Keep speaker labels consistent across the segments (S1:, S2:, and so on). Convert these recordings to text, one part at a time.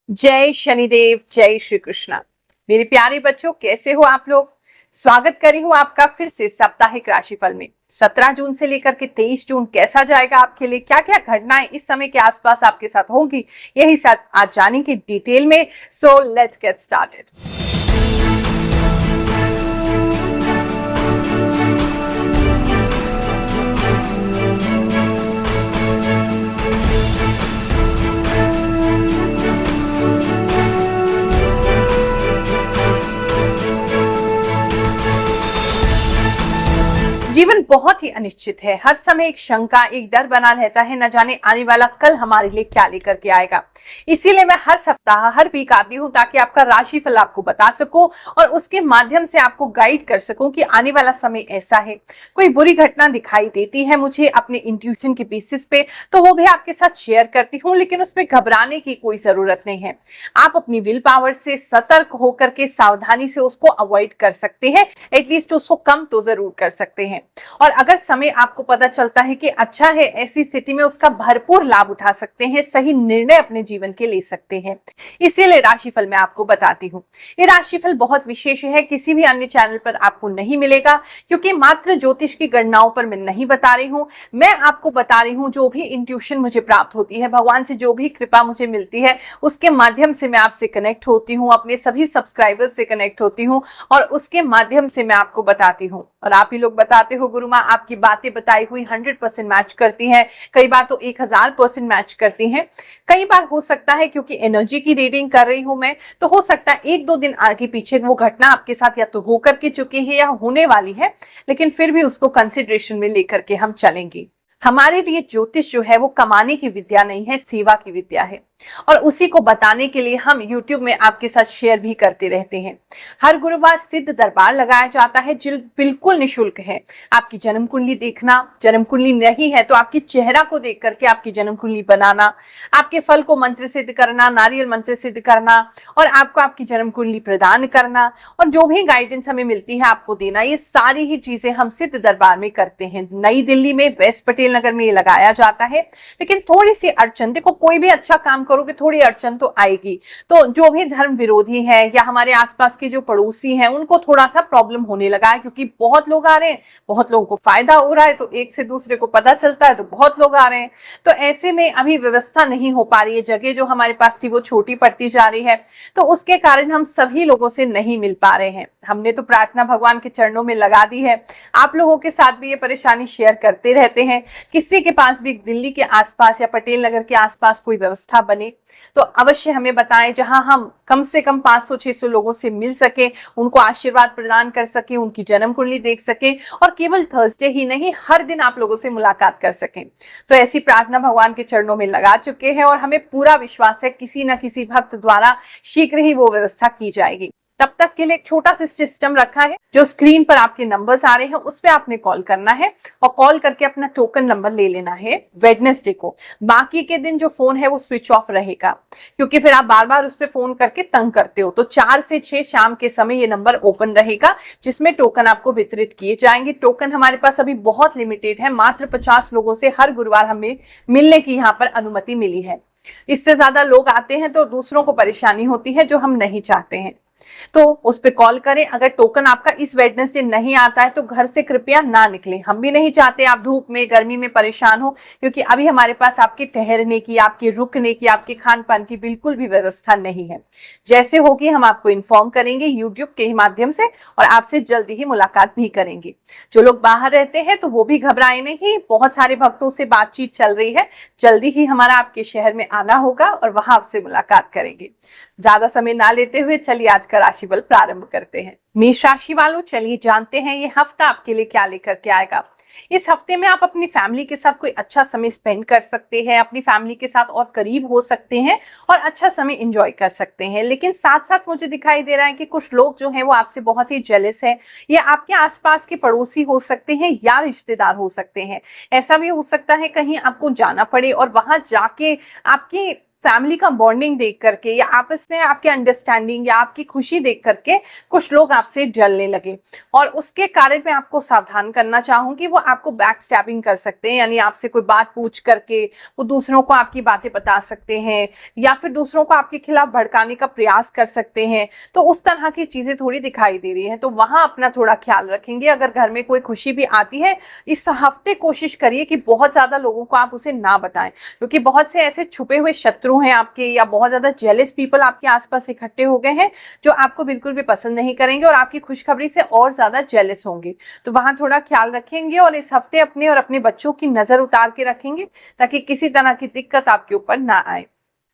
S1: जय शनिदेव, जय श्री कृष्णा। मेरे प्यारे बच्चों, कैसे हो आप लोग। स्वागत करी हूँ आपका फिर से साप्ताहिक राशिफल में। 17 जून से लेकर के 23 जून कैसा जाएगा आपके लिए, क्या क्या घटनाएं इस समय के आसपास आपके साथ होंगी, यही साथ आज जानेंगे डिटेल में। So let's get started. जीवन बहुत ही अनिश्चित है। हर समय एक शंका, एक डर बना रहता है, न जाने आने वाला कल हमारे लिए क्या लेकर के आएगा। इसीलिए मैं हर सप्ताह, हर वीक आती हूँ ताकि आपका राशिफल आपको बता सकूं और उसके माध्यम से आपको गाइड कर सकूं कि आने वाला समय ऐसा है। कोई बुरी घटना दिखाई देती है मुझे अपने इंट्यूशन के बेसिस पे, तो वो भी आपके साथ शेयर करती हूँ, लेकिन उसमें घबराने की कोई जरूरत नहीं है। आप अपनी विल पावर से सतर्क होकर के सावधानी से उसको अवॉइड कर सकते हैं, एटलीस्ट उसको कम तो जरूर कर सकते हैं। और अगर समय आपको पता चलता है कि अच्छा है, ऐसी स्थिति में उसका भरपूर लाभ उठा सकते हैं, सही निर्णय अपने जीवन के ले सकते हैं। इसीलिए राशिफल मैं आपको बताती हूँ। ये राशिफल बहुत विशेष है, किसी भी अन्य चैनल पर आपको नहीं मिलेगा, क्योंकि मात्र ज्योतिष की गणनाओं पर मैं नहीं बता रही हूँ। मैं आपको बता रही हूँ जो भी इंट्यूशन मुझे प्राप्त होती है, भगवान से जो भी कृपा मुझे मिलती है, उसके माध्यम से मैं आपसे कनेक्ट होती हूँ, अपने सभी सब्सक्राइबर्स से कनेक्ट होती हूँ और उसके माध्यम से मैं आपको बताती हूँ। और आप ही लोग बताते हो गुरु माँ, आपकी बातें बताई हुई 100% मैच करती हैं, कई बार तो 1000% मैच करती हैं। कई बार हो सकता है क्योंकि एनर्जी की रीडिंग कर रही हूं मैं, तो हो सकता है एक दो दिन आगे पीछे वो घटना आपके साथ या तो होकर के चुकी है या होने वाली है, लेकिन फिर भी उसको कंसिडरेशन में लेकर के हम चलेंगे। हमारे लिए ज्योतिष जो है वो कमाने की विद्या नहीं है, सेवा की विद्या है। और उसी को बताने के लिए हम YouTube में आपके साथ शेयर भी करते रहते हैं। हर गुरुवार सिद्ध दरबार लगाया जाता है, जो बिल्कुल निशुल्क है। आपकी जन्म कुंडली देखना, जन्म कुंडली नहीं है तो आपकी चेहरा को देख करके आपकी जन्म कुंडली बनाना, आपके फल को मंत्र सिद्ध करना, नारियल मंत्र सिद्ध करना और आपको आपकी जन्म कुंडली प्रदान करना और जो भी गाइडेंस हमें मिलती है आपको देना, ये सारी ही चीजें हम सिद्ध दरबार में करते हैं। नई दिल्ली में वेस्ट पटेल नगर में ये लगाया जाता है। लेकिन थोड़ी सी अड़चन, देखो कोई भी अच्छा काम करोगे थोड़ी अड़चन तो आएगी। तो जो भी धर्म विरोधी है या हमारे आसपास के जो पड़ोसी हैं, उनको थोड़ा सा प्रॉब्लम होने लगा है, क्योंकि बहुत लोग आ रहे हैं, बहुत लोगों को फायदा हो रहा है, तो एक से दूसरे को पता चलता है तो बहुत लोग आ रहे हैं। तो ऐसे में अभी व्यवस्था नहीं हो पा रही है, जगह जो हमारे पास थी वो छोटी पड़ती जा रही है, तो उसके कारण हम सभी लोगों से नहीं मिल पा रहे हैं। हमने तो प्रार्थना भगवान के चरणों में लगा दी है, आप लोगों के साथ भी ये परेशानी शेयर करते रहते हैं। किसी के पास भी दिल्ली के आसपास या पटेल नगर के आसपास कोई व्यवस्था बने तो अवश्य हमें बताएं, जहां हम कम से कम 500-600 लोगों से मिल सके, उनको आशीर्वाद प्रदान कर सके, उनकी जन्म कुंडली देख सके और केवल थर्सडे ही नहीं, हर दिन आप लोगों से मुलाकात कर सकें। तो ऐसी प्रार्थना भगवान के चरणों में लगा चुके हैं और हमें पूरा विश्वास है किसी न किसी भक्त द्वारा शीघ्र ही वो व्यवस्था की जाएगी। तब तक के लिए एक छोटा सा सिस्टम रखा है, जो स्क्रीन पर आपके नंबर्स आ रहे हैं उस पे आपने कॉल करना है और कॉल करके अपना टोकन नंबर ले लेना है वेडनेसडे को। बाकी के दिन जो फोन है वो स्विच ऑफ रहेगा, क्योंकि फिर आप बार बार उस पे फोन करके तंग करते हो। तो 4 से 6 शाम के समय ये नंबर ओपन रहेगा, जिसमें टोकन आपको वितरित किए जाएंगे। टोकन हमारे पास अभी बहुत लिमिटेड है, मात्र 50 लोगों से हर गुरुवार हमें मिलने की यहाँ पर अनुमति मिली है। इससे ज्यादा लोग आते हैं तो दूसरों को परेशानी होती है, जो हम नहीं चाहते हैं। तो उस पे कॉल करें। अगर टोकन आपका इस वेडनेसडे नहीं आता है तो घर से कृपया ना निकलें, हम भी नहीं चाहते आप धूप में गर्मी में परेशान हो, क्योंकि अभी हमारे पास आपके ठहरने की, आपके रुकने की, आपके खान पान की बिल्कुल भी व्यवस्था नहीं है। जैसे होगी हम आपको इन्फॉर्म करेंगे यूट्यूब के माध्यम से और आपसे जल्दी ही मुलाकात भी करेंगे। जो लोग बाहर रहते हैं तो वो भी घबराए नहीं, बहुत सारे भक्तों से बातचीत चल रही है, जल्दी ही हमारा आपके शहर में आना होगा और वहां आपसे मुलाकात करेंगे। ज्यादा समय ना लेते हुए चलिए आज का राशिफल प्रारंभ करते हैं। मेष राशि वालों, चलिए जानते हैं ये हफ्ता आपके लिए क्या लेकर के आएगा। इस हफ्ते में आप अपनी फैमिली के साथ कोई अच्छा समय स्पेंड कर सकते हैं, अपनी फैमिली के साथ और करीब हो सकते हैं और अच्छा समय एंजॉय कर सकते हैं। लेकिन साथ साथ मुझे दिखाई दे रहा है कि कुछ लोग जो हैं वो आपसे बहुत ही जेलस है। ये आपके आसपास के पड़ोसी हो सकते हैं या रिश्तेदार हो सकते हैं। ऐसा भी हो सकता है कहीं आपको जाना पड़े और वहां जाके आपके फैमिली का बॉन्डिंग देख करके या आपस में आपके अंडरस्टैंडिंग या आपकी खुशी देख करके कुछ लोग आपसे जलने लगे, और उसके कारण मैं आपको सावधान करना चाहूंगी, वो आपको बैक स्टैबिंग कर सकते हैं, यानी आपसे कोई बात पूछ करके वो दूसरों को आपकी बातें बता सकते हैं या फिर दूसरों को आपके खिलाफ भड़काने का प्रयास कर सकते हैं। तो उस तरह की चीजें थोड़ी दिखाई दे रही है, तो वहां अपना थोड़ा ख्याल रखेंगे। अगर घर में कोई खुशी भी आती है इस हफ्ते कोशिश करिए कि बहुत ज्यादा लोगों को आप उसे ना बताएं, क्योंकि बहुत से ऐसे छुपे हुए शत्रु हैं आपके, या बहुत ज्यादा जेलस पीपल आपके आसपास इकट्ठे हो गए हैं जो आपको बिल्कुल भी पसंद नहीं करेंगे और आपकी खुशखबरी से और ज्यादा जेलस होंगे। तो वहां थोड़ा ख्याल रखेंगे और इस हफ्ते अपने और अपने बच्चों की नजर उतार के रखेंगे ताकि किसी तरह की दिक्कत आपके ऊपर ना आए।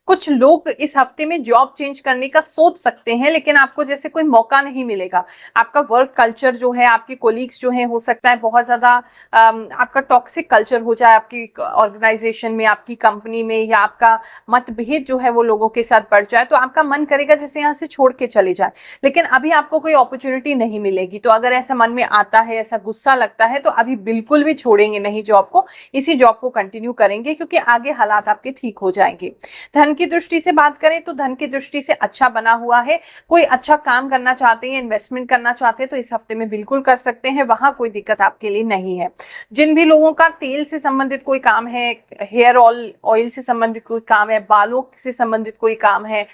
S1: कुछ लोग इस हफ्ते में जॉब चेंज करने का सोच सकते हैं, लेकिन आपको जैसे कोई मौका नहीं मिलेगा। आपका वर्क कल्चर जो है, आपके कोलीग्स जो है, हो सकता है बहुत ज्यादा आपका टॉक्सिक कल्चर हो जाए आपकी ऑर्गेनाइजेशन में, आपकी कंपनी में, या आपका मतभेद जो है वो लोगों के साथ बढ़ जाए, तो आपका मन करेगा जैसे यहाँ से छोड़ के चले जाए, लेकिन अभी आपको कोई अपॉर्चुनिटी नहीं मिलेगी। तो अगर ऐसा मन में आता है, ऐसा गुस्सा लगता है, तो अभी बिल्कुल भी छोड़ेंगे नहीं जॉब को, इसी जॉब को कंटिन्यू करेंगे, क्योंकि आगे हालात आपके ठीक हो जाएंगे। धन की दृष्टि से बात करें तो धन की दृष्टि से अच्छा बना हुआ है। कोई अच्छा काम करना चाहते हैं, इन्वेस्टमेंट करना चाहते हैं, तो इस हफ्ते में बिल्कुल कर सकते हैं, वहां कोई दिक्कत आपके लिए नहीं है। जिन भी लोगों का तेल से संबंधित कोई काम है, हेयर ऑयल से संबंधित कोई काम है, बालों से संबंधित कोई काम है,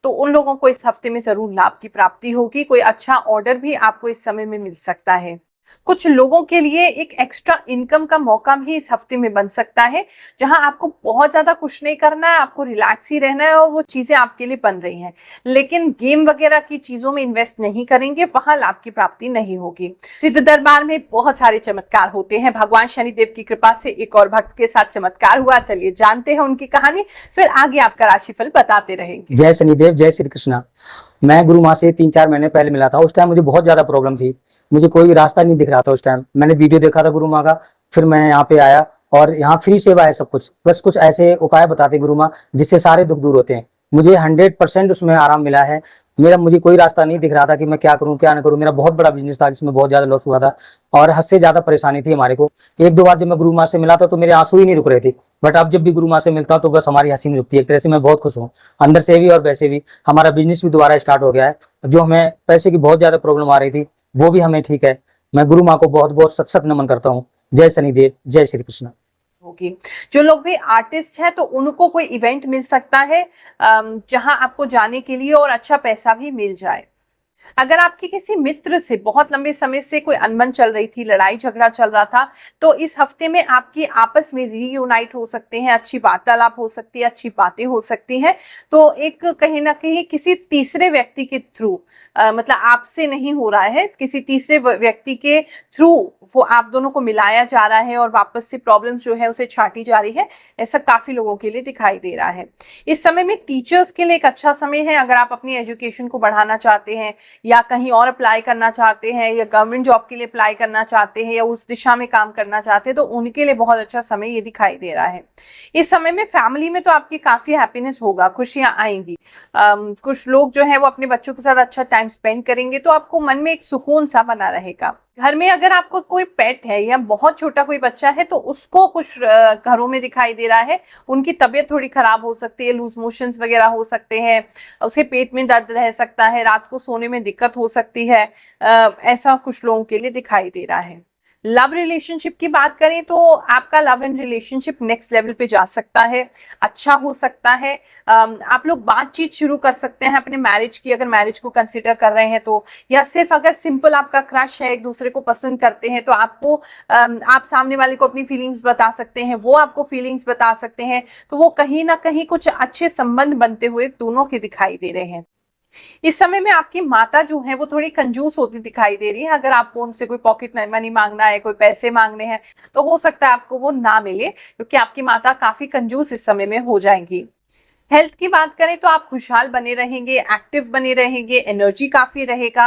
S1: तो उन लोगों को इस हफ्ते में जरूर लाभ की प्राप्ति होगी। कोई अच्छा ऑर्डर भी आपको इस समय में मिल सकता है। कुछ लोगों के लिए एक एक्स्ट्रा इनकम का मौका भी इस हफ्ते में बन सकता है, जहां आपको बहुत ज्यादा कुछ नहीं करना है, आपको रिलैक्स ही रहना है और वो चीजें आपके लिए बन रही हैं, लेकिन गेम वगैरह की चीजों में इन्वेस्ट नहीं करेंगे, वहां लाभ की प्राप्ति नहीं होगी। सिद्ध दरबार में बहुत सारे चमत्कार होते हैं। भगवान शनिदेव की कृपा से एक और भक्त के साथ चमत्कार हुआ, चलिए जानते हैं उनकी कहानी, फिर आगे आपका राशिफल बताते रहेंगे।
S2: जय शनिदेव, जय श्री कृष्णा। मैं गुरु माँ से 3-4 महीने पहले मिला था। उस टाइम मुझे बहुत ज्यादा प्रॉब्लम थी, मुझे कोई भी रास्ता नहीं दिख रहा था। उस टाइम मैंने वीडियो देखा था गुरु माँ का, फिर मैं यहाँ पे आया और यहाँ फ्री सेवा है सब कुछ, बस कुछ ऐसे उपाय बताते गुरु माँ जिससे सारे दुख दूर होते हैं। मुझे 100% उसमें आराम मिला है। मुझे कोई रास्ता नहीं दिख रहा था कि मैं क्या करूं क्या ना करूं। मेरा बहुत बड़ा बिजनेस था जिसमें बहुत ज्यादा लॉस हुआ था और हद से ज्यादा परेशानी थी हमारे को। 1-2 बार जब मैं गुरु माँ से मिला था तो मेरे आंसू ही नहीं रुक रहे थे, बट अब जब भी गुरु माँ से मिलता हूं तो बस हमारी हंसी नहीं रुकती है। एक तरह से मैं बहुत खुश हूँ, अंदर से भी और वैसे भी। हमारा बिजनेस भी दोबारा स्टार्ट हो गया है। जो हमें पैसे की बहुत ज्यादा प्रॉब्लम आ रही थी वो भी हमें ठीक है। मैं गुरु माँ को बहुत बहुत सत सत नमन करता हूँ। जय शनिदेव, जय श्री कृष्ण।
S1: होगी। जो लोग भी आर्टिस्ट हैं तो उनको कोई इवेंट मिल सकता है जहां आपको जाने के लिए और अच्छा पैसा भी मिल जाए। अगर आपके किसी मित्र से बहुत लंबे समय से कोई अनबन चल रही थी, लड़ाई झगड़ा चल रहा था, तो इस हफ्ते में आपकी आपस में रीयूनाइट हो सकते हैं, अच्छी वार्तालाप हो सकती है, अच्छी बातें हो सकती हैं। तो एक कहीं ना कहीं किसी तीसरे व्यक्ति के थ्रू, मतलब आपसे नहीं हो रहा है, किसी तीसरे व्यक्ति के थ्रू वो आप दोनों को मिलाया जा रहा है और वापस से प्रॉब्लम्स जो है उसे छाटी जा रही है। ऐसा काफी लोगों के लिए दिखाई दे रहा है। इस समय में टीचर्स के लिए एक अच्छा समय है। अगर आप अपनी एजुकेशन को बढ़ाना चाहते हैं या कहीं और अप्लाई करना चाहते हैं या गवर्नमेंट जॉब के लिए अप्लाई करना चाहते हैं या उस दिशा में काम करना चाहते हैं, तो उनके लिए बहुत अच्छा समय ये दिखाई दे रहा है। इस समय में फैमिली में तो आपकी काफी हैप्पीनेस होगा, खुशियां आएंगी। कुछ लोग जो है वो अपने बच्चों के साथ अच्छा टाइम स्पेंड करेंगे, तो आपको मन में एक सुकून सा बना रहेगा। घर में अगर आपको कोई पेट है या बहुत छोटा कोई बच्चा है तो उसको कुछ घरों में दिखाई दे रहा है, उनकी तबीयत थोड़ी खराब हो सकती है, लूज मोशंस वगैरह हो सकते हैं, उसके पेट में दर्द रह सकता है, रात को सोने में दिक्कत हो सकती है। ऐसा कुछ लोगों के लिए दिखाई दे रहा है। लव रिलेशनशिप की बात करें तो आपका love and relationship next level पे जा सकता है, अच्छा हो सकता है। आप लोग बातचीत शुरू कर सकते हैं अपने मैरिज की, अगर मैरिज को कंसिडर कर रहे हैं तो, या सिर्फ अगर सिंपल आपका क्रश है, एक दूसरे को पसंद करते हैं, तो आपको आप सामने वाले को अपनी फीलिंग्स बता सकते हैं, वो आपको फीलिंग्स बता सकते हैं। तो वो कहीं ना कहीं कुछ अच्छे संबंध बनते हुए दोनों के दिखाई दे रहे हैं। इस समय में आपकी माता जो है वो थोड़ी कंजूस होती दिखाई दे रही है। अगर आपको उनसे कोई पॉकेट मनी मांगना है, कोई पैसे मांगने हैं, तो हो सकता है आपको वो ना मिले, क्योंकि आपकी माता काफी कंजूस इस समय में हो जाएंगी। हेल्थ की बात करें तो आप खुशहाल बने रहेंगे, एक्टिव बने रहेंगे, एनर्जी काफी रहेगा।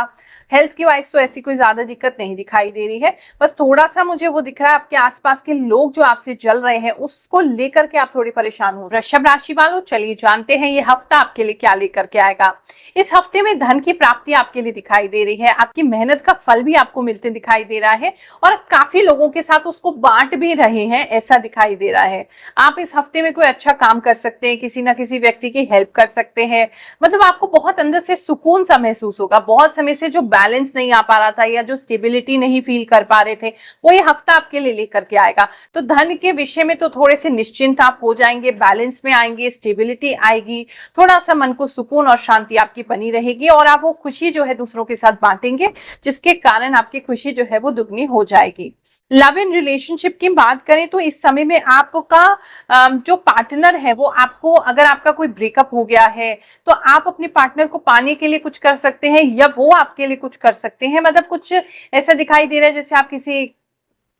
S1: हेल्थ की वाइज तो ऐसी कोई ज्यादा दिक्कत नहीं दिखाई दे रही है, बस थोड़ा सा मुझे वो दिख रहा है आपके आसपास के लोग जो आपसे जल रहे हैं उसको लेकर के आप थोड़ी परेशान हो। वृषभ राशि वालों, चलिए जानते हैं ये हफ्ता आपके लिए क्या लेकर के आएगा। इस हफ्ते में धन की प्राप्ति आपके लिए दिखाई दे रही है, आपकी मेहनत का फल भी आपको मिलते दिखाई दे रहा है और काफी लोगों के साथ उसको बांट भी रहे हैं, ऐसा दिखाई दे रहा है। आप इस हफ्ते में कोई अच्छा काम कर सकते हैं, किसी ना किसी व्यक्ति की हेल्प कर सकते हैं, मतलब आपको बहुत अंदर से सुकून सा महसूस होगा। बहुत समय से जो बैलेंस नहीं आ पा रहा था या जो स्टेबिलिटी नहीं फील कर पा रहे थे, वो ये हफ्ता आपके लिए लेकर के आएगा। तो धन के विषय में तो थोड़े से निश्चिंत आप हो जाएंगे, बैलेंस में आएंगे, स्टेबिलिटी आएगी, थोड़ा सा मन को सुकून और शांति आपकी बनी रहेगी और आप वो खुशी जो है दूसरों के साथ बांटेंगे, जिसके कारण आपकी खुशी जो है वो दुगनी हो जाएगी। लव इन रिलेशनशिप की बात करें तो इस समय में आपका जो पार्टनर है वो आपको, अगर आपका कोई ब्रेकअप हो गया है तो आप अपने पार्टनर को पाने के लिए कुछ कर सकते हैं या वो आपके लिए कुछ कर सकते हैं। मतलब कुछ ऐसा दिखाई दे रहा है जैसे आप किसी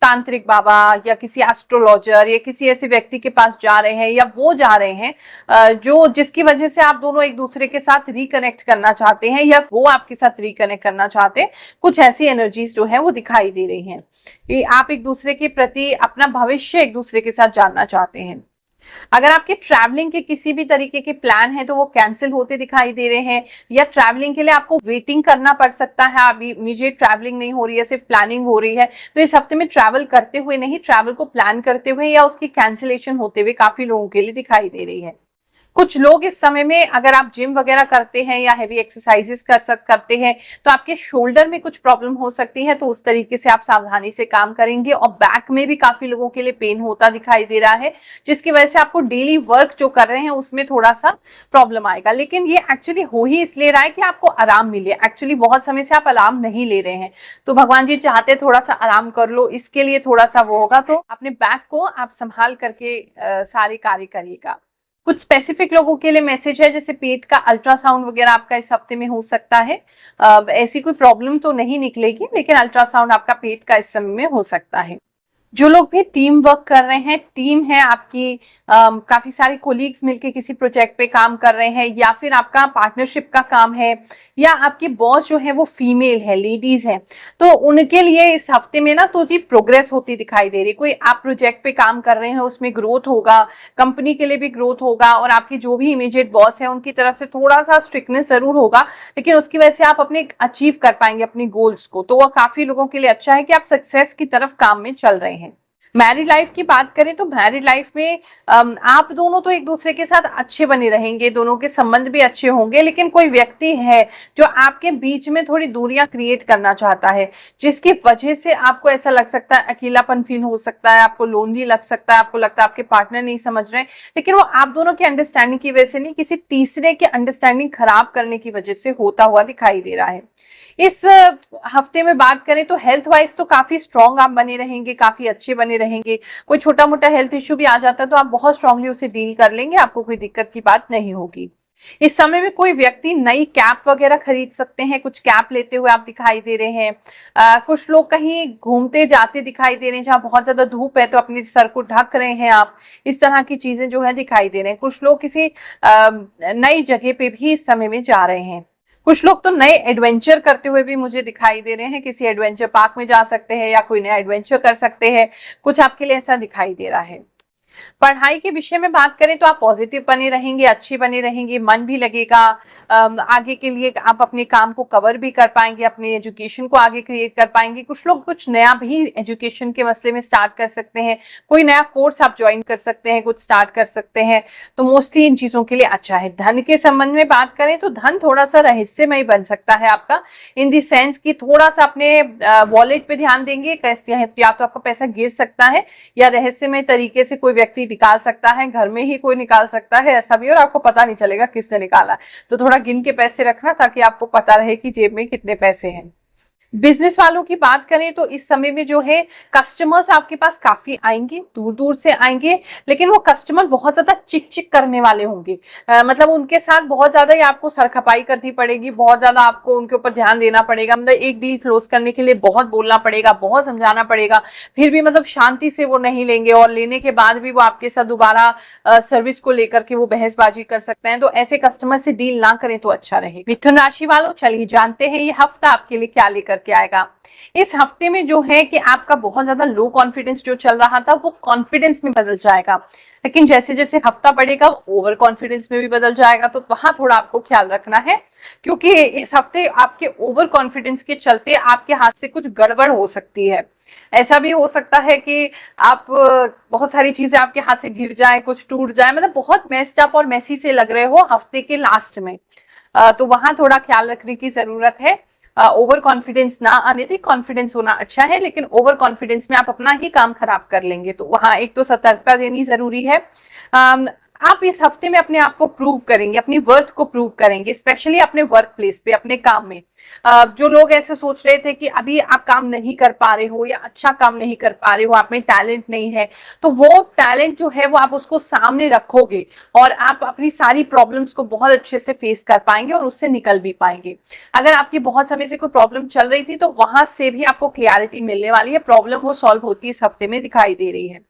S1: तांत्रिक बाबा या किसी एस्ट्रोलॉजर या किसी ऐसे व्यक्ति के पास जा रहे हैं या वो जा रहे हैं जो जिसकी वजह से आप दोनों एक दूसरे के साथ रिकनेक्ट करना चाहते हैं या वो आपके साथ रिकनेक्ट करना चाहते हैं। कुछ ऐसी एनर्जीज जो है वो दिखाई दे रही हैं कि आप एक दूसरे के प्रति अपना भविष्य एक दूसरे के साथ जानना चाहते हैं। अगर आपके ट्रैवलिंग के किसी भी तरीके के प्लान है तो वो कैंसिल होते दिखाई दे रहे हैं या ट्रैवलिंग के लिए आपको वेटिंग करना पड़ सकता है। अभी इमीडिएट ट्रैवलिंग नहीं हो रही है, सिर्फ प्लानिंग हो रही है, तो इस हफ्ते में ट्रैवल करते हुए नहीं, ट्रैवल को प्लान करते हुए या उसकी कैंसिलेशन होते हुए काफी लोगों के लिए दिखाई दे रही है। कुछ लोग इस समय में, अगर आप जिम वगैरह करते हैं या हैवी एक्सरसाइजेस करते हैं तो आपके शोल्डर में कुछ प्रॉब्लम हो सकती है, तो उस तरीके से आप सावधानी से काम करेंगे। और बैक में भी काफी लोगों के लिए पेन होता दिखाई दे रहा है, जिसकी वजह से आपको डेली वर्क जो कर रहे हैं उसमें थोड़ा सा प्रॉब्लम आएगा। लेकिन ये एक्चुअली हो ही इसलिए रहा है कि आपको आराम मिले। एक्चुअली बहुत समय से आप आराम नहीं ले रहे हैं, तो भगवान जी चाहते थोड़ा सा आराम कर लो, इसके लिए थोड़ा सा वो होगा। तो अपने बैक को आप संभाल करके सारे कार्य करिएगा। कुछ स्पेसिफिक लोगों के लिए मैसेज है, जैसे पेट का अल्ट्रासाउंड वगैरह आपका इस हफ्ते में हो सकता है। ऐसी कोई प्रॉब्लम तो नहीं निकलेगी, लेकिन अल्ट्रासाउंड आपका पेट का इस समय में हो सकता है। जो लोग भी टीम वर्क कर रहे हैं, टीम है आपकी, काफी सारे कोलीग्स मिलके किसी प्रोजेक्ट पे काम कर रहे हैं या फिर आपका पार्टनरशिप का काम है या आपके बॉस जो है वो फीमेल है, लेडीज है, तो उनके लिए इस हफ्ते में ना तो प्रोग्रेस होती दिखाई दे रही। कोई आप प्रोजेक्ट पे काम कर रहे हैं उसमें ग्रोथ होगा, कंपनी के लिए भी ग्रोथ होगा और आपके जो भी इमीडिएट बॉस है उनकी तरफ से थोड़ा सा स्ट्रिक्टनेस जरूर होगा, लेकिन उसकी वजह से आप अपने अचीव कर पाएंगे अपनी गोल्स को। तो वह काफी लोगों के लिए अच्छा है कि आप सक्सेस की तरफ काम में चल रहे हैं। मैरिड लाइफ की बात करें तो मैरिड लाइफ में आप दोनों तो एक दूसरे के साथ अच्छे बने रहेंगे, दोनों के संबंध भी अच्छे होंगे, लेकिन कोई व्यक्ति है जो आपके बीच में थोड़ी दूरियां क्रिएट करना चाहता है, जिसकी वजह से आपको ऐसा लग सकता है, अकेलापन फील हो सकता है, आपको लोनली लग सकता है, आपको लगता है आपके पार्टनर नहीं समझ रहे हैं, लेकिन वो आप दोनों की अंडरस्टैंडिंग की वजह से नहीं, किसी तीसरे के अंडरस्टैंडिंग खराब करने की वजह से होता हुआ दिखाई दे रहा है। इस हफ्ते में बात करें तो हेल्थ वाइज तो काफी स्ट्रांग आप बने रहेंगे, काफी अच्छे बने रहेंगे। कोई छोटा मोटा हेल्थ इश्यू भी आ जाता है तो आप बहुत स्ट्रांगली उसे डील कर लेंगे, आपको कोई दिक्कत की बात नहीं होगी। इस समय में कोई व्यक्ति नई कैप वगैरह खरीद सकते हैं, कुछ कैप लेते हुए आप दिखाई दे रहे हैं। कुछ लोग कहीं घूमते जाते दिखाई दे रहे हैं, जहां बहुत ज्यादा धूप है तो अपने सर को ढक रहे हैं आप, इस तरह की चीजें जो है दिखाई दे रहे हैं। कुछ लोग किसी नई जगह पे भी इस समय में जा रहे हैं। कुछ लोग तो नए एडवेंचर करते हुए भी मुझे दिखाई दे रहे हैं, किसी एडवेंचर पार्क में जा सकते हैं या कोई नया एडवेंचर कर सकते हैं, कुछ आपके लिए ऐसा दिखाई दे रहा है। पढ़ाई के विषय में बात करें तो आप पॉजिटिव बने रहेंगे, अच्छे बने रहेंगे, मन भी लगेगा, आगे के लिए आप अपने काम को कवर भी कर पाएंगे, अपने एजुकेशन को आगे क्रिएट कर पाएंगे। कुछ लोग कुछ नया भी एजुकेशन के मसले में स्टार्ट कर सकते हैं, कोई नया कोर्स आप ज्वाइन कर सकते हैं, कुछ स्टार्ट कर सकते हैं, तो मोस्टली इन चीजों के लिए अच्छा है। धन के संबंध में बात करें तो धन थोड़ा सा रहस्यमय बन सकता है आपका, इन दी सेंस की थोड़ा सा अपने वॉलेट पे ध्यान देंगे, या तो आपका पैसा गिर सकता है या रहस्यमय तरीके से कोई व्यक्ति निकाल सकता है, घर में ही कोई निकाल सकता है, ऐसा भी, और आपको पता नहीं चलेगा किसने निकाला। तो थोड़ा गिन के पैसे रखना ताकि आपको पता रहे कि जेब में कितने पैसे हैं। बिजनेस वालों की बात करें तो इस समय में जो है कस्टमर्स आपके पास काफी आएंगे, दूर दूर से आएंगे, लेकिन वो कस्टमर बहुत ज्यादा चिक चिक करने वाले होंगे। मतलब उनके साथ बहुत ज्यादा ही आपको सरखपाई करनी पड़ेगी, बहुत ज्यादा आपको उनके ऊपर ध्यान देना पड़ेगा। मतलब एक डील क्लोज करने के लिए बहुत बोलना पड़ेगा, बहुत समझाना पड़ेगा, फिर भी मतलब शांति से वो नहीं लेंगे, और लेने के बाद भी वो आपके साथ दोबारा सर्विस को लेकर के वो बहसबाजी कर सकते हैं। तो ऐसे कस्टमर से डील ना करें तो अच्छा रहेगा। मिथुन राशि वालों, चलिए जानते हैं ये हफ्ता आपके लिए क्या लेकर के आएगा। इस हफ्ते में जो है कि आपका बहुत ज्यादा लो कॉन्फिडेंस जो चल रहा था वो कॉन्फिडेंस में बदल जाएगा, लेकिन जैसे जैसे हफ्ता बढ़ेगा ओवर कॉन्फिडेंस में भी बदल जाएगा। तो वहां थोड़ा आपको ख्याल रखना है, क्योंकि इस हफ्ते आपके ओवर कॉन्फिडेंस के चलते आपके हाथ से कुछ गड़बड़ हो सकती है। ऐसा भी हो सकता है कि आप बहुत सारी चीजें आपके हाथ से गिर जाए, कुछ टूट जाए, मतलब बहुत मेस्ड अप और मेसी से लग रहे हो हफ्ते के लास्ट में। तो वहां थोड़ा ख्याल रखने की जरूरत है। ओवर कॉन्फिडेंस ना आने दी, कॉन्फिडेंस होना अच्छा है, लेकिन ओवर कॉन्फिडेंस में आप अपना ही काम खराब कर लेंगे। तो वहां एक तो सतर्कता देनी जरूरी है। आप इस हफ्ते में अपने आप को प्रूव करेंगे, अपनी वर्थ को प्रूव करेंगे, स्पेशली अपने वर्क प्लेस पे, अपने काम में। जो लोग ऐसे सोच रहे थे कि अभी आप काम नहीं कर पा रहे हो या अच्छा काम नहीं कर पा रहे हो, आप में टैलेंट नहीं है, तो वो टैलेंट जो है वो आप उसको सामने रखोगे और आप अपनी सारी प्रॉब्लम्स को बहुत अच्छे से फेस कर पाएंगे और उससे निकल भी पाएंगे। अगर आपकी बहुत समय से कोई प्रॉब्लम चल रही थी तो वहां से भी आपको क्लियरिटी मिलने वाली है, प्रॉब्लम वो सॉल्व होती है इस हफ्ते में दिखाई दे रही है।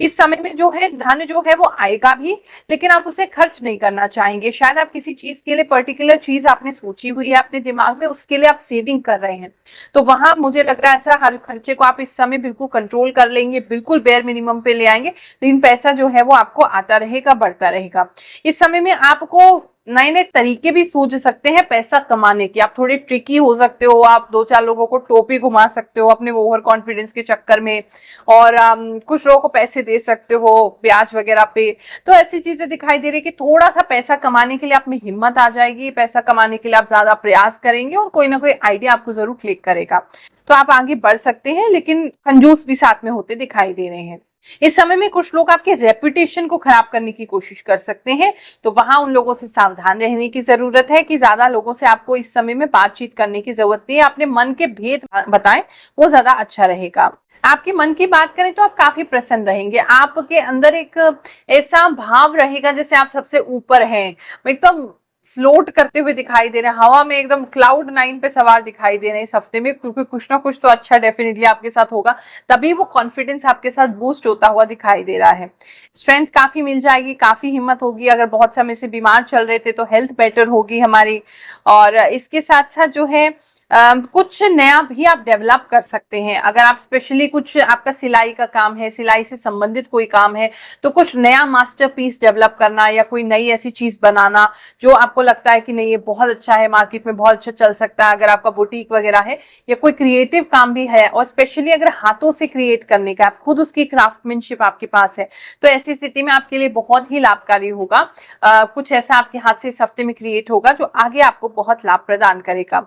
S1: इस समय में जो है धन जो है वो आएगा भी, लेकिन आप उसे खर्च नहीं करना चाहेंगे। शायद आप किसी चीज के लिए, पर्टिकुलर चीज आपने सोची हुई है अपने दिमाग में, उसके लिए आप सेविंग कर रहे हैं, तो वहां मुझे लग रहा है ऐसा हर खर्चे को आप इस समय बिल्कुल कंट्रोल कर लेंगे, बिल्कुल बेयर मिनिमम पे ले आएंगे, लेकिन पैसा जो है वो आपको आता रहेगा, बढ़ता रहेगा। इस समय में आपको नए नए तरीके भी सूझ सकते हैं पैसा कमाने के। आप थोड़े ट्रिकी हो सकते हो, आप दो चार लोगों को टोपी घुमा सकते हो अपने ओवर कॉन्फिडेंस के चक्कर में, और कुछ लोगों को पैसे दे सकते हो ब्याज वगैरह पे। तो ऐसी चीजें दिखाई दे रही कि थोड़ा सा पैसा कमाने के लिए आप में हिम्मत आ जाएगी, पैसा कमाने के लिए आप ज्यादा प्रयास करेंगे और कोई ना कोई आइडिया आपको जरूर क्लिक करेगा, तो आप आगे बढ़ सकते हैं, लेकिन कंजूस भी साथ में होते दिखाई दे रहे हैं। इस समय में कुछ लोग आपके रेपुटेशन को खराब करने की कोशिश कर सकते हैं, तो वहां उन लोगों से सावधान रहने की जरूरत है कि ज्यादा लोगों से आपको इस समय में बातचीत करने की जरूरत नहीं है। अपने मन के भेद बताएं, वो ज्यादा अच्छा रहेगा। आपके मन की बात करें तो आप काफी प्रसन्न रहेंगे, आपके अंदर एक ऐसा भाव रहेगा जैसे आप सबसे ऊपर हैं, एकदम फ्लोट करते हुए दिखाई दे रहे हैं, हवा में एकदम क्लाउड 9 पे सवार दिखाई दे रहे हैं इस हफ्ते में, क्योंकि कुछ ना कुछ तो अच्छा डेफिनेटली आपके साथ होगा, तभी वो कॉन्फिडेंस आपके साथ बूस्ट होता हुआ दिखाई दे रहा है। स्ट्रेंथ काफी मिल जाएगी, काफी हिम्मत होगी। अगर बहुत समय से बीमार चल रहे थे तो हेल्थ बेटर होगी हमारी। और इसके साथ साथ जो है कुछ नया भी आप डेवलप कर सकते हैं। अगर आप स्पेशली कुछ आपका सिलाई का काम है, सिलाई से संबंधित कोई काम है, तो कुछ नया मास्टरपीस डेवलप करना या कोई नई ऐसी चीज बनाना जो आपको लगता है कि नहीं ये बहुत अच्छा है, मार्केट में बहुत अच्छा चल सकता है। अगर आपका बुटीक वगैरह है या कोई क्रिएटिव काम भी है, और स्पेशली अगर हाथों से क्रिएट करने का, आप खुद उसकी क्राफ्टमैनशिप आपके पास है, तो ऐसी स्थिति में आपके लिए बहुत ही लाभकारी होगा। कुछ ऐसा आपके हाथ से इस हफ्ते में क्रिएट होगा जो आगे आपको बहुत लाभ प्रदान करेगा।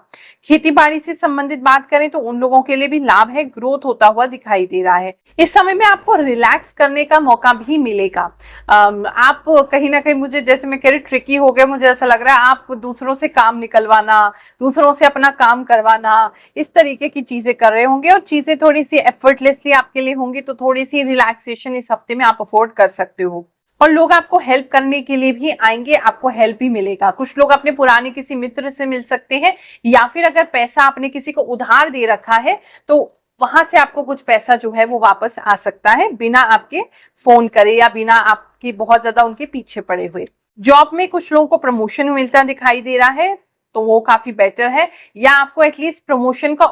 S1: खेती बाड़ी से संबंधित बात करें तो उन लोगों के लिए भी लाभ है, ग्रोथ होता हुआ दिखाई दे रहा है। इस समय में आपको रिलैक्स करने का मौका भी मिलेगा। आप कहीं ना कहीं, मुझे जैसे मैं कह रही ट्रिकी हो गए, मुझे ऐसा लग रहा है आप दूसरों से काम निकलवाना, दूसरों से अपना काम करवाना, इस तरीके की चीजें कर रहे होंगे और चीजें थोड़ी सी एफर्टलेसली आपके लिए होंगी, तो थोड़ी सी रिलैक्सेशन इस हफ्ते में आप अफोर्ड कर सकते हो। और लोग आपको हेल्प करने के लिए भी आएंगे, आपको हेल्प भी मिलेगा। कुछ लोग अपने पुराने किसी मित्र से मिल सकते हैं, या फिर अगर पैसा आपने किसी को उधार दे रखा है तो वहां से आपको कुछ पैसा जो है वो वापस आ सकता है, बिना आपके फोन करे या बिना आपकी बहुत ज्यादा उनके पीछे पड़े हुए। जॉब में कुछ लोगों को प्रमोशन मिलता दिखाई दे रहा है, तो वो काफी बेटर है, या आपको एटलीस्ट प्रमोशन का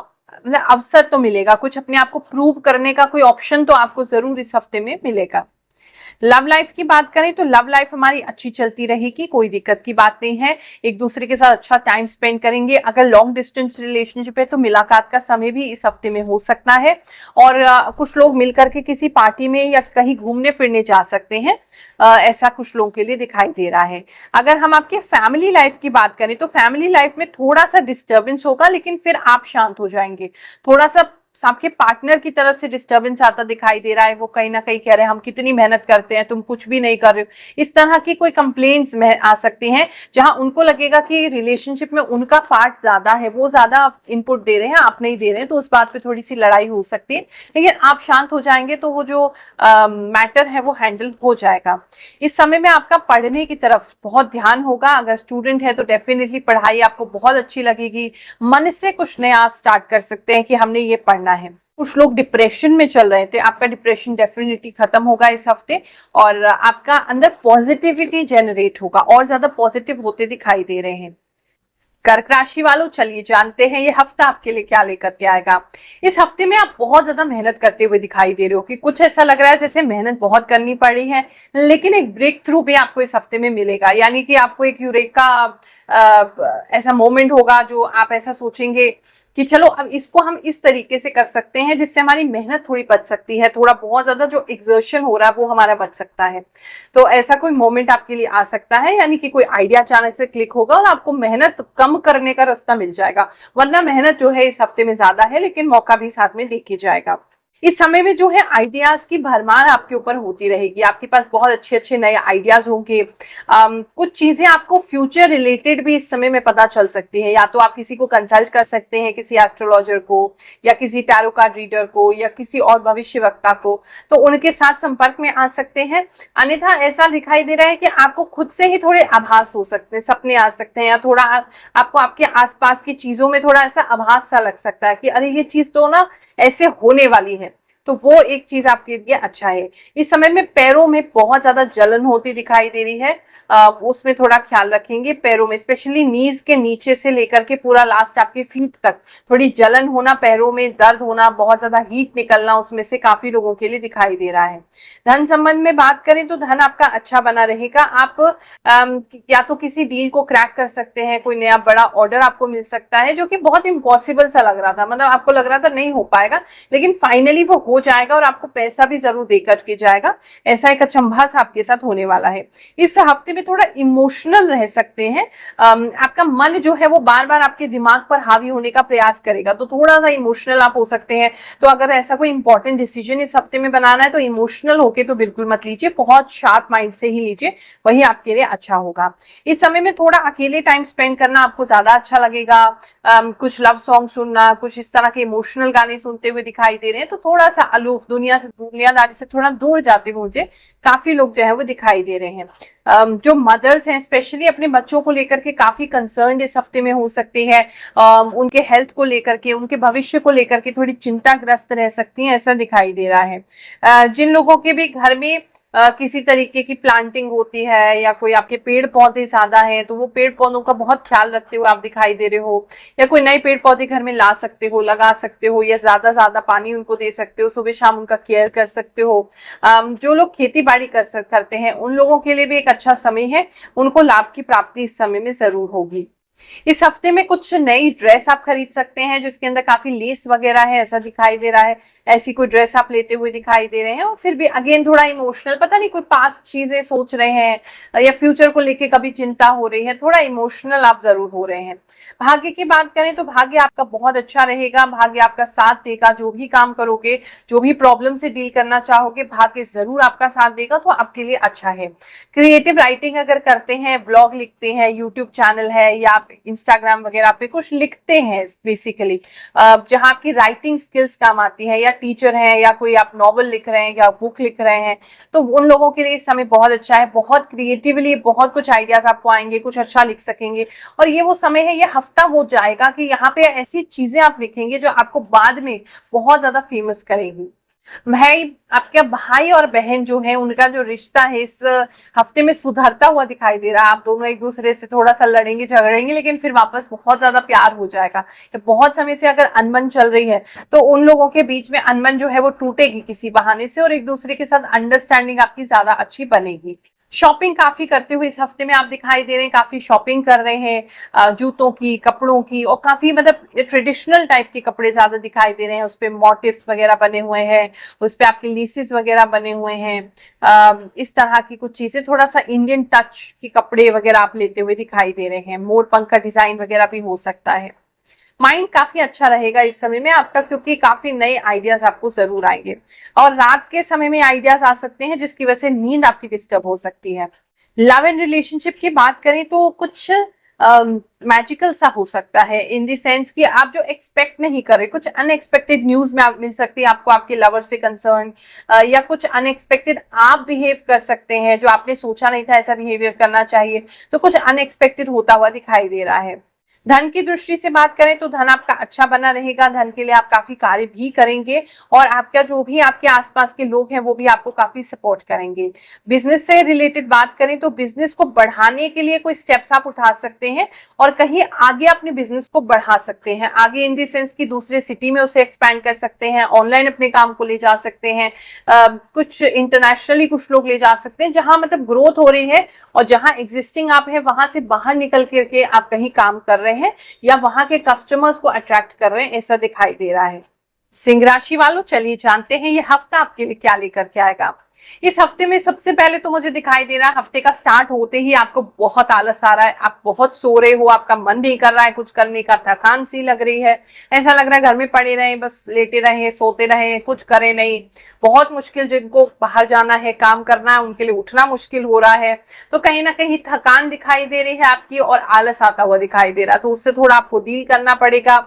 S1: अवसर तो मिलेगा, कुछ अपने आप को प्रूव करने का कोई ऑप्शन तो आपको जरूर इस हफ्ते में मिलेगा। लव लाइफ की बात करें तो लव लाइफ हमारी अच्छी चलती रहेगी, कोई दिक्कत की बात नहीं है, एक दूसरे के साथ अच्छा टाइम स्पेंड करेंगे। अगर लॉन्ग डिस्टेंस रिलेशनशिप है तो मुलाकात का समय भी इस हफ्ते में हो सकता है, और कुछ लोग मिलकर के किसी पार्टी में या कहीं घूमने फिरने जा सकते हैं, ऐसा कुछ लोगों के लिए दिखाई दे रहा है। अगर हम आपके फैमिली लाइफ की बात करें तो फैमिली लाइफ में थोड़ा सा डिस्टर्बेंस होगा, लेकिन फिर आप शांत हो जाएंगे। थोड़ा सा आपके पार्टनर की तरफ से डिस्टर्बेंस आता दिखाई दे रहा है, वो कहीं ना कहीं कह रहे हैं हम कितनी मेहनत करते हैं, तुम कुछ भी नहीं कर रहे हो। इस तरह की कोई कंप्लेंट्स में आ सकती हैं, जहां उनको लगेगा कि रिलेशनशिप में उनका पार्ट ज्यादा है, वो ज्यादा इनपुट दे रहे हैं, आप नहीं दे रहे हैं, तो उस बात पे थोड़ी सी लड़ाई हो सकती है। लेकिन आप शांत हो जाएंगे तो वो जो मैटर है वो हैंडल हो जाएगा। इस समय में आपका पढ़ने की तरफ बहुत ध्यान होगा। अगर स्टूडेंट है तो डेफिनेटली पढ़ाई आपको बहुत अच्छी लगेगी, मन से कुछ नया आप स्टार्ट कर सकते हैं कि हमने ये पढ़ना है। कुछ लोग डिप्रेशन में चल रहे थे, आपका डिप्रेशन डेफिनेटली खत्म होगा इस हफ्ते, और आपका अंदर पॉजिटिविटी जनरेट होगा, और ज्यादा पॉजिटिव होते दिखाई दे रहे हैं। कर्क राशि वालों, चलिए जानते हैं ये हफ्ता आपके लिए क्या लेकर के आएगा। इस हफ्ते में आप बहुत ज्यादा मेहनत करते हुए दिखाई दे रहे हो, कि कुछ ऐसा लग रहा है जैसे मेहनत बहुत करनी पड़ी है, लेकिन एक ब्रेक थ्रू भी आपको इस हफ्ते में मिलेगा। यानी कि आपको एक यूरेका ऐसा मोमेंट होगा जो आप ऐसा सोचेंगे कि चलो अब इसको हम इस तरीके से कर सकते हैं जिससे हमारी मेहनत थोड़ी बच सकती है, थोड़ा बहुत ज्यादा जो एक्सर्शन हो रहा है वो हमारा बच सकता है। तो ऐसा कोई मोमेंट आपके लिए आ सकता है, यानी कि कोई आइडिया अचानक से क्लिक होगा और आपको मेहनत कम करने का रास्ता मिल जाएगा। वरना मेहनत जो है इस हफ्ते में ज्यादा है, लेकिन मौका भी साथ में देखा जाएगा। इस समय में जो है आइडियाज की भरमार आपके ऊपर होती रहेगी, आपके पास बहुत अच्छे अच्छे नए आइडियाज होंगे। कुछ चीजें आपको फ्यूचर रिलेटेड भी इस समय में पता चल सकती है। या तो आप किसी को कंसल्ट कर सकते हैं, किसी एस्ट्रोलॉजर को या किसी टैरो कार्ड रीडर को या किसी और भविष्य वक्ता को, तो उनके साथ संपर्क में आ सकते हैं। अन्यथा ऐसा दिखाई दे रहा है कि आपको खुद से ही थोड़े आभास हो सकते हैं, सपने आ सकते हैं, या थोड़ा आपको आपके आसपास की चीजों में थोड़ा ऐसा आभास सा लग सकता है कि अरे ये चीज तो ना ऐसे होने वाली है, तो वो एक चीज आपके लिए अच्छा है। इस समय में पैरों में बहुत ज्यादा जलन होती दिखाई दे रही है, उसमें थोड़ा ख्याल रखेंगे। पैरों में स्पेशली नीज के नीचे से लेकर के पूरा लास्ट आपके फीट तक थोड़ी जलन होना, पैरों में दर्द होना, बहुत ज्यादा हीट निकलना उसमें से काफी लोगों के लिए दिखाई दे रहा है। धन संबंध में बात करें तो धन आपका अच्छा बना रहेगा। आप या तो किसी डील को क्रैक कर सकते हैं, कोई नया बड़ा ऑर्डर आपको मिल सकता है जो कि बहुत इम्पॉसिबल सा लग रहा था, मतलब आपको लग रहा था नहीं हो पाएगा, लेकिन फाइनली वो हो जाएगा और आपको पैसा भी जरूर देकर के जाएगा। ऐसा एक अचंभा सा आपके साथ होने वाला है। इस हफ्ते में थोड़ा इमोशनल रह सकते हैं, आपका मन जो है वो बार बार आपके दिमाग पर हावी होने का प्रयास करेगा, तो थोड़ा सा इमोशनल आप हो सकते हैं। तो अगर ऐसा कोई इंपॉर्टेंट डिसीजन इस हफ्ते में बनाना है तो इमोशनल होके तो बिल्कुल मत लीजिए, बहुत शार्प माइंड से ही लीजिए, वही आपके लिए अच्छा होगा। इस समय में थोड़ा अकेले टाइम स्पेंड करना आपको ज्यादा अच्छा लगेगा। कुछ लव सॉन्ग सुनना, कुछ इस तरह के इमोशनल गाने सुनते हुए दिखाई दे रहे हैं, तो थोड़ा सा अलूफ, दुनियादारी से थोड़ा दूर जाते हुए मुझे काफी लोग जो है वो दिखाई दे रहे हैं। जो मदर्स हैं स्पेशली अपने बच्चों को लेकर के काफी कंसर्न इस हफ्ते में हो सकती है, उनके हेल्थ को लेकर के, उनके भविष्य को लेकर के थोड़ी चिंताग्रस्त रह सकती हैं, ऐसा दिखाई दे रहा है। जिन लोगों के भी घर में किसी तरीके की प्लांटिंग होती है या कोई आपके पेड़ पौधे ज्यादा हैं, तो वो पेड़ पौधों का बहुत ख्याल रखते हुए आप दिखाई दे रहे हो, या कोई नए पेड़ पौधे घर में ला सकते हो, लगा सकते हो, या ज्यादा पानी उनको दे सकते हो, सुबह शाम उनका केयर कर सकते हो। जो लोग खेती बाड़ी करते हैं उन लोगों के लिए भी एक अच्छा समय है, उनको लाभ की प्राप्ति इस समय में जरूर होगी। इस हफ्ते में कुछ नई ड्रेस आप खरीद सकते हैं जिसके अंदर काफी लेस वगैरह है, ऐसा दिखाई दे रहा है। ऐसी कोई ड्रेस आप लेते हुए दिखाई दे रहे हैं, और फिर भी अगेन थोड़ा इमोशनल, पता नहीं कोई पास्ट चीजें सोच रहे हैं या फ्यूचर को लेके कभी चिंता हो रही है, थोड़ा इमोशनल आप जरूर हो रहे हैं। भाग्य की बात करें तो भाग्य आपका बहुत अच्छा रहेगा, भाग्य आपका साथ देगा। जो भी काम करोगे, जो भी प्रॉब्लम से डील करना चाहोगे, भाग्य जरूर आपका साथ देगा, तो आपके लिए अच्छा है। क्रिएटिव राइटिंग अगर करते हैं, ब्लॉग लिखते हैं, यूट्यूब चैनल है, या आप इंस्टाग्राम वगैरह पे कुछ लिखते हैं बेसिकली, जहां आपकी राइटिंग स्किल्स काम आती है, या टीचर हैं, या कोई आप नॉवल लिख रहे हैं या बुक लिख रहे हैं, तो उन लोगों के लिए इस समय बहुत अच्छा है। बहुत क्रिएटिवली बहुत कुछ आइडियाज आपको आएंगे, कुछ अच्छा लिख सकेंगे, और ये वो समय है, ये हफ्ता वो जाएगा कि यहाँ पे ऐसी चीजें आप लिखेंगे जो आपको बाद में बहुत ज्यादा फेमस करेगी। आपके भाई और बहन जो है उनका जो रिश्ता है इस हफ्ते में सुधरता हुआ दिखाई दे रहा है। आप दोनों एक दूसरे से थोड़ा सा लड़ेंगे झगड़ेंगे, लेकिन फिर वापस बहुत ज्यादा प्यार हो जाएगा। बहुत समय से अगर अनबन चल रही है तो उन लोगों के बीच में अनबन जो है वो टूटेगी किसी बहाने से, और एक दूसरे के साथ अंडरस्टैंडिंग आपकी ज्यादा अच्छी बनेगी। शॉपिंग काफी करते हुए इस हफ्ते में आप दिखाई दे रहे हैं, काफी शॉपिंग कर रहे हैं, जूतों की, कपड़ों की, और काफी मतलब ट्रेडिशनल टाइप के कपड़े ज्यादा दिखाई दे रहे हैं। उस पे मोटिव्स वगैरह बने हुए हैं, उस पे आपके लीसेस वगैरह बने हुए हैं, इस तरह की कुछ चीजें, थोड़ा सा इंडियन टच के कपड़े वगैरह आप लेते हुए दिखाई दे रहे हैं। मोर पंख का डिजाइन वगैरह भी हो सकता है। माइंड काफी अच्छा रहेगा इस समय में आपका, क्योंकि काफी नए आइडियाज आपको जरूर आएंगे। और रात के समय में आइडियाज आ सकते हैं जिसकी वजह से नींद आपकी डिस्टर्ब हो सकती है। लव एंड रिलेशनशिप की बात करें तो कुछ मैजिकल सा हो सकता है, इन दी सेंस कि आप जो एक्सपेक्ट नहीं कर रहे, कुछ अनएक्सपेक्टेड न्यूज में आप मिल सकती है आपको आपके लवर से कंसर्न, या कुछ अनएक्सपेक्टेड आप बिहेव कर सकते हैं जो आपने सोचा नहीं था ऐसा बिहेवियर करना चाहिए, तो कुछ अनएक्सपेक्टेड होता हुआ दिखाई दे रहा है। धन की दृष्टि से बात करें तो धन आपका अच्छा बना रहेगा, धन के लिए आप काफी कार्य भी करेंगे और आपका जो भी आपके आसपास के लोग हैं वो भी आपको काफी सपोर्ट करेंगे। बिजनेस से रिलेटेड बात करें तो बिजनेस को बढ़ाने के लिए कोई स्टेप्स आप उठा सकते हैं और कहीं आगे अपने बिजनेस को बढ़ा सकते हैं, आगे इन दी सेंस की दूसरे सिटी में उसे एक्सपैंड कर सकते हैं, ऑनलाइन अपने काम को ले जा सकते हैं, कुछ इंटरनेशनली कुछ लोग ले जा सकते हैं, जहां मतलब ग्रोथ हो रही है और जहां एग्जिस्टिंग आप है वहां से बाहर निकल करके आप कहीं काम कर रहे हैं या वहां के कस्टमर्स को अट्रैक्ट कर रहे हैं, ऐसा दिखाई दे रहा है। सिंह राशि वालों, चलिए जानते हैं ये हफ्ता आपके लिए क्या लेकर के आएगा। इस हफ्ते में सबसे पहले तो मुझे दिखाई दे रहा है हफ्ते का स्टार्ट होते ही आपको बहुत आलस आ रहा है, आप बहुत सो रहे हो, आपका मन नहीं कर रहा है कुछ करने का, थकान सी लग रही है, ऐसा लग रहा है घर में पड़े रहे, बस लेटे रहे, सोते रहे, कुछ करे नहीं। बहुत मुश्किल, जिनको बाहर जाना है, काम करना है, उनके लिए उठना मुश्किल हो रहा है, तो कहीं ना कहीं थकान दिखाई दे रही है आपकी और आलस आता हुआ दिखाई दे रहा है, तो उससे थोड़ा आपको डील करना पड़ेगा।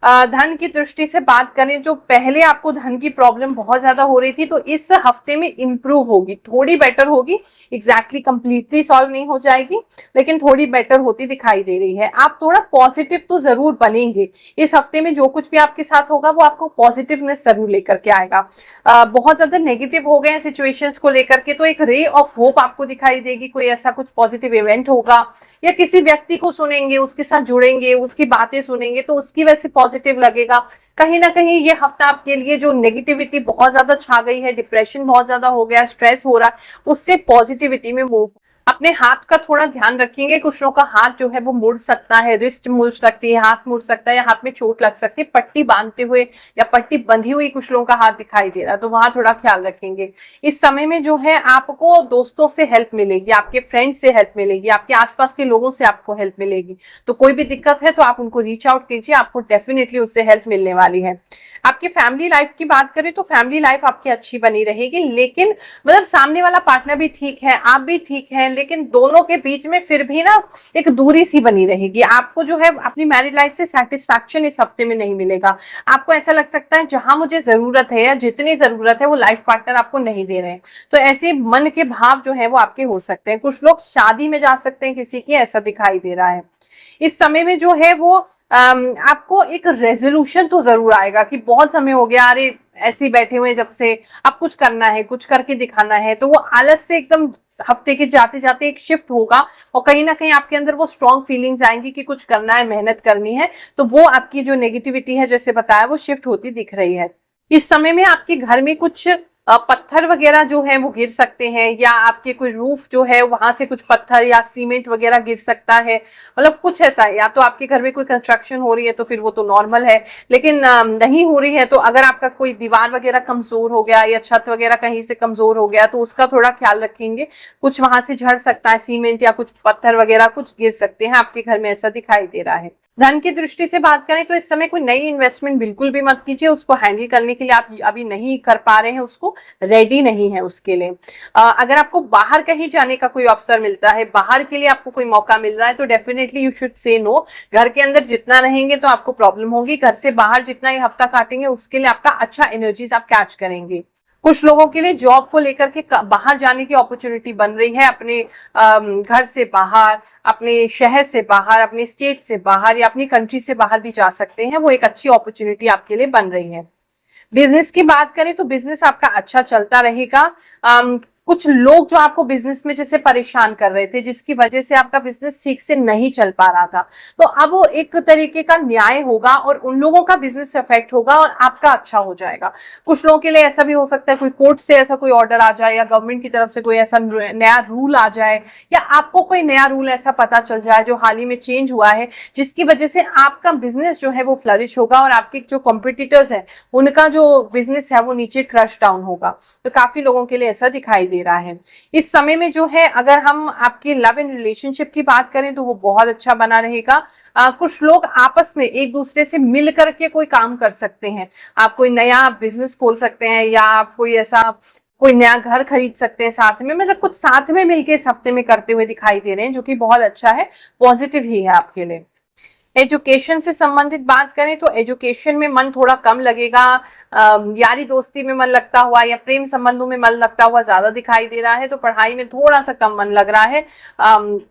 S1: धन की दृष्टि से बात करें, जो पहले आपको धन की प्रॉब्लम बहुत ज्यादा हो रही थी तो इस हफ्ते में इंप्रूव होगी, थोड़ी बेटर होगी, एग्जैक्टली कंप्लीटली सॉल्व नहीं हो जाएगी लेकिन थोड़ी बेटर होती दिखाई दे रही है। आप थोड़ा पॉजिटिव तो जरूर बनेंगे इस हफ्ते में, जो कुछ भी आपके साथ होगा वो आपको पॉजिटिवनेस जरूर लेकर के आएगा। बहुत ज्यादा नेगेटिव हो गए हैं सिचुएशंस को लेकर के, तो एक रे ऑफ होप आपको दिखाई देगी, कोई ऐसा कुछ पॉजिटिव इवेंट होगा या किसी व्यक्ति को सुनेंगे, उसके साथ जुड़ेंगे, उसकी बातें सुनेंगे तो उसकी वजह से पॉजिटिव लगेगा। कहीं ना कहीं ये हफ्ता आपके लिए जो नेगेटिविटी बहुत ज्यादा छा गई है, डिप्रेशन बहुत ज्यादा हो गया, स्ट्रेस हो रहा है, उससे पॉजिटिविटी में मूव। अपने हाथ का थोड़ा ध्यान रखेंगे, कुछ लोगों का हाथ जो है वो मुड़ सकता है, रिस्ट मुड़ सकती है, हाथ मुड़ सकता है या हाथ में चोट लग सकती है, पट्टी बांधते हुए या पट्टी बंधी हुई कुछ लोगों का हाथ दिखाई दे रहा है, तो वहां थोड़ा ख्याल रखेंगे। इस समय में जो है आपको दोस्तों से हेल्प मिलेगी, आपके फ्रेंड से हेल्प मिलेगी, आपके आसपास के लोगों से आपको हेल्प मिलेगी, तो कोई भी दिक्कत है तो आप उनको रीच आउट कीजिए, आपको डेफिनेटली उससे हेल्प मिलने वाली है। आपकी फैमिली लाइफ की बात करें तो फैमिली लाइफ आपकी अच्छी बनी रहेगी, लेकिन मतलब सामने वाला पार्टनर भी ठीक है, आप भी ठीक है, लेकिन दोनों के बीच में फिर भी ना एक दूरी सी बनी रहेगी। आपको जो है अपनी मैरिड लाइफ से सेटिस्फैक्शन इस हफ्ते में नहीं मिलेगा, आपको ऐसा लग सकता है जहां मुझे जरूरत है या जितनी जरूरत है वो लाइफ पार्टनर आपको नहीं दे रहे हैं, तो ऐसे मन के भाव जो है वो आपके हो सकते हैं। कुछ लोग शादी में जा सकते हैं किसी की, ऐसा दिखाई दे रहा है। इस समय में जो है वो आपको एक रेजोल्यूशन तो जरूर आएगा कि बहुत समय हो गया, अरे ऐसे ही बैठे हुए जब से, अब कुछ करना है, कुछ करके दिखाना है, तो वो आलस से एकदम हफ्ते के जाते जाते एक शिफ्ट होगा और कहीं ना कहीं आपके अंदर वो स्ट्रॉन्ग फीलिंग्स आएंगी कि कुछ करना है, मेहनत करनी है, तो वो आपकी जो नेगेटिविटी है जैसे बताया वो शिफ्ट होती दिख रही है। इस समय में आपके घर में कुछ पत्थर वगैरह जो है वो गिर सकते हैं, या आपके कोई रूफ जो है वहां से कुछ पत्थर या सीमेंट वगैरह गिर सकता है, मतलब कुछ ऐसा है। या तो आपके घर में कोई कंस्ट्रक्शन हो रही है तो फिर वो तो नॉर्मल है, लेकिन नहीं हो रही है तो अगर आपका कोई दीवार वगैरह कमजोर हो गया या छत वगैरह कहीं से कमजोर हो गया तो उसका थोड़ा ख्याल रखेंगे, कुछ वहां से झड़ सकता है, सीमेंट या कुछ पत्थर वगैरह कुछ गिर सकते हैं आपके घर में, ऐसा दिखाई दे रहा है। धन की दृष्टि से बात करें तो इस समय कोई नई इन्वेस्टमेंट बिल्कुल भी मत कीजिए, उसको हैंडल करने के लिए आप अभी नहीं कर पा रहे हैं, उसको रेडी नहीं है उसके लिए। अगर आपको बाहर कहीं जाने का कोई अवसर मिलता है, बाहर के लिए आपको कोई मौका मिल रहा है तो definitely you should say no. घर के अंदर जितना रहेंगे तो आपको प्रॉब्लम होगी, घर से बाहर जितना ये हफ्ता काटेंगे उसके लिए आपका अच्छा एनर्जीज आप कैच करेंगे। कुछ लोगों के लिए जॉब को लेकर के बाहर जाने की अपॉर्चुनिटी बन रही है, अपने घर से बाहर, अपने शहर से बाहर, अपने स्टेट से बाहर या अपनी कंट्री से बाहर भी जा सकते हैं, वो एक अच्छी अपॉर्चुनिटी आपके लिए बन रही है। बिजनेस की बात करें तो बिजनेस आपका अच्छा चलता रहेगा। कुछ लोग जो आपको बिजनेस में जैसे परेशान कर रहे थे, जिसकी वजह से आपका बिजनेस ठीक से नहीं चल पा रहा था, तो अब वो एक तरीके का न्याय होगा और उन लोगों का बिजनेस इफेक्ट होगा और आपका अच्छा हो जाएगा। कुछ लोगों के लिए ऐसा भी हो सकता है कोई कोर्ट से ऐसा कोई ऑर्डर आ जाए या गवर्नमेंट की तरफ से कोई ऐसा नया रूल आ जाए या आपको कोई नया रूल ऐसा पता चल जाए जो हाल ही में चेंज हुआ है, जिसकी वजह से आपका बिजनेस जो है वो फ्लरिश होगा और आपके जो कॉम्पिटिटर्स हैं उनका जो बिजनेस है वो नीचे क्रश डाउन होगा। तो काफी लोगों के लिए ऐसा दिखाई दे रहा है। इस समय में जो है अगर हम आपकी लव एंड रिलेशनशिप की बात करें तो वो बहुत अच्छा बना रहेगा। कुछ लोग आपस में एक दूसरे से मिल करके कोई काम कर सकते हैं। आप कोई नया बिजनेस खोल सकते हैं या आप कोई नया घर खरीद सकते हैं साथ में, मतलब कुछ साथ में मिलके इस हफ्ते में करते हुए दिखाई दे रहे हैं, जो कि बहुत अच्छा है, पॉजिटिव ही है आपके लिए। एजुकेशन से संबंधित बात करें तो एजुकेशन में मन थोड़ा कम लगेगा। यारी दोस्ती में मन लगता हुआ या प्रेम संबंधों में मन लगता हुआ ज्यादा दिखाई दे रहा है, तो पढ़ाई में थोड़ा सा कम मन लग रहा है।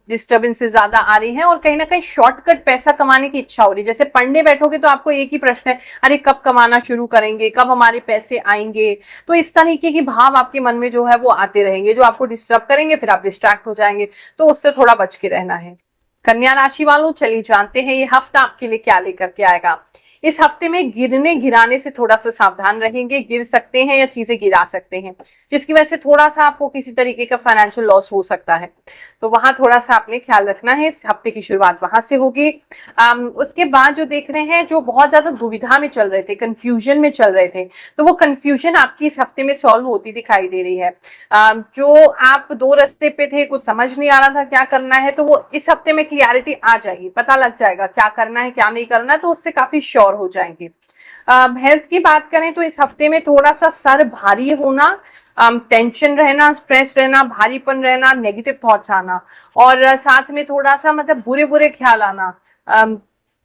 S1: डिस्टर्बेंसेस ज्यादा आ रही हैं और कहीं ना कहीं शॉर्टकट पैसा कमाने की इच्छा हो रही है। जैसे पढ़ने बैठोगे तो आपको एक ही प्रश्न है, अरे कब कमाना शुरू करेंगे, कब हमारे पैसे आएंगे। तो इस तरीके के भाव आपके मन में जो है वो आते रहेंगे, जो आपको डिस्टर्ब करेंगे, फिर आप डिस्ट्रैक्ट हो जाएंगे। तो उससे थोड़ा बच के रहना है। कन्या राशि वालों, चलिए जानते हैं ये हफ्ता आपके लिए क्या लेकर के आएगा। इस हफ्ते में गिरने गिराने से थोड़ा सा सावधान रहेंगे। गिर सकते हैं या चीजें गिरा सकते हैं, जिसकी वजह से थोड़ा सा आपको किसी तरीके का फाइनेंशियल लॉस हो सकता है। तो वहां थोड़ा सा आपने ख्याल रखना है। इस हफ्ते की शुरुआत वहां से होगी। उसके बाद जो देख रहे हैं, जो बहुत ज्यादा दुविधा में चल रहे थे, कंफ्यूजन में चल रहे थे, तो वो कंफ्यूजन आपकी इस हफ्ते में सॉल्व होती दिखाई दे रही है। जो आप दो रास्ते पे थे, कुछ समझ नहीं आ रहा था क्या करना है, तो वो इस हफ्ते में क्लियरिटी आ जाएगी, पता लग जाएगा क्या करना है क्या नहीं करना है, तो उससे काफी श्योर हो जाएंगे। हेल्थ की बात करें तो इस हफ्ते में थोड़ा सा सर भारी होना, टेंशन रहना, स्ट्रेस रहना, भारीपन रहना, नेगेटिव थॉट्स आना और साथ में थोड़ा सा मतलब बुरे बुरे ख्याल आना,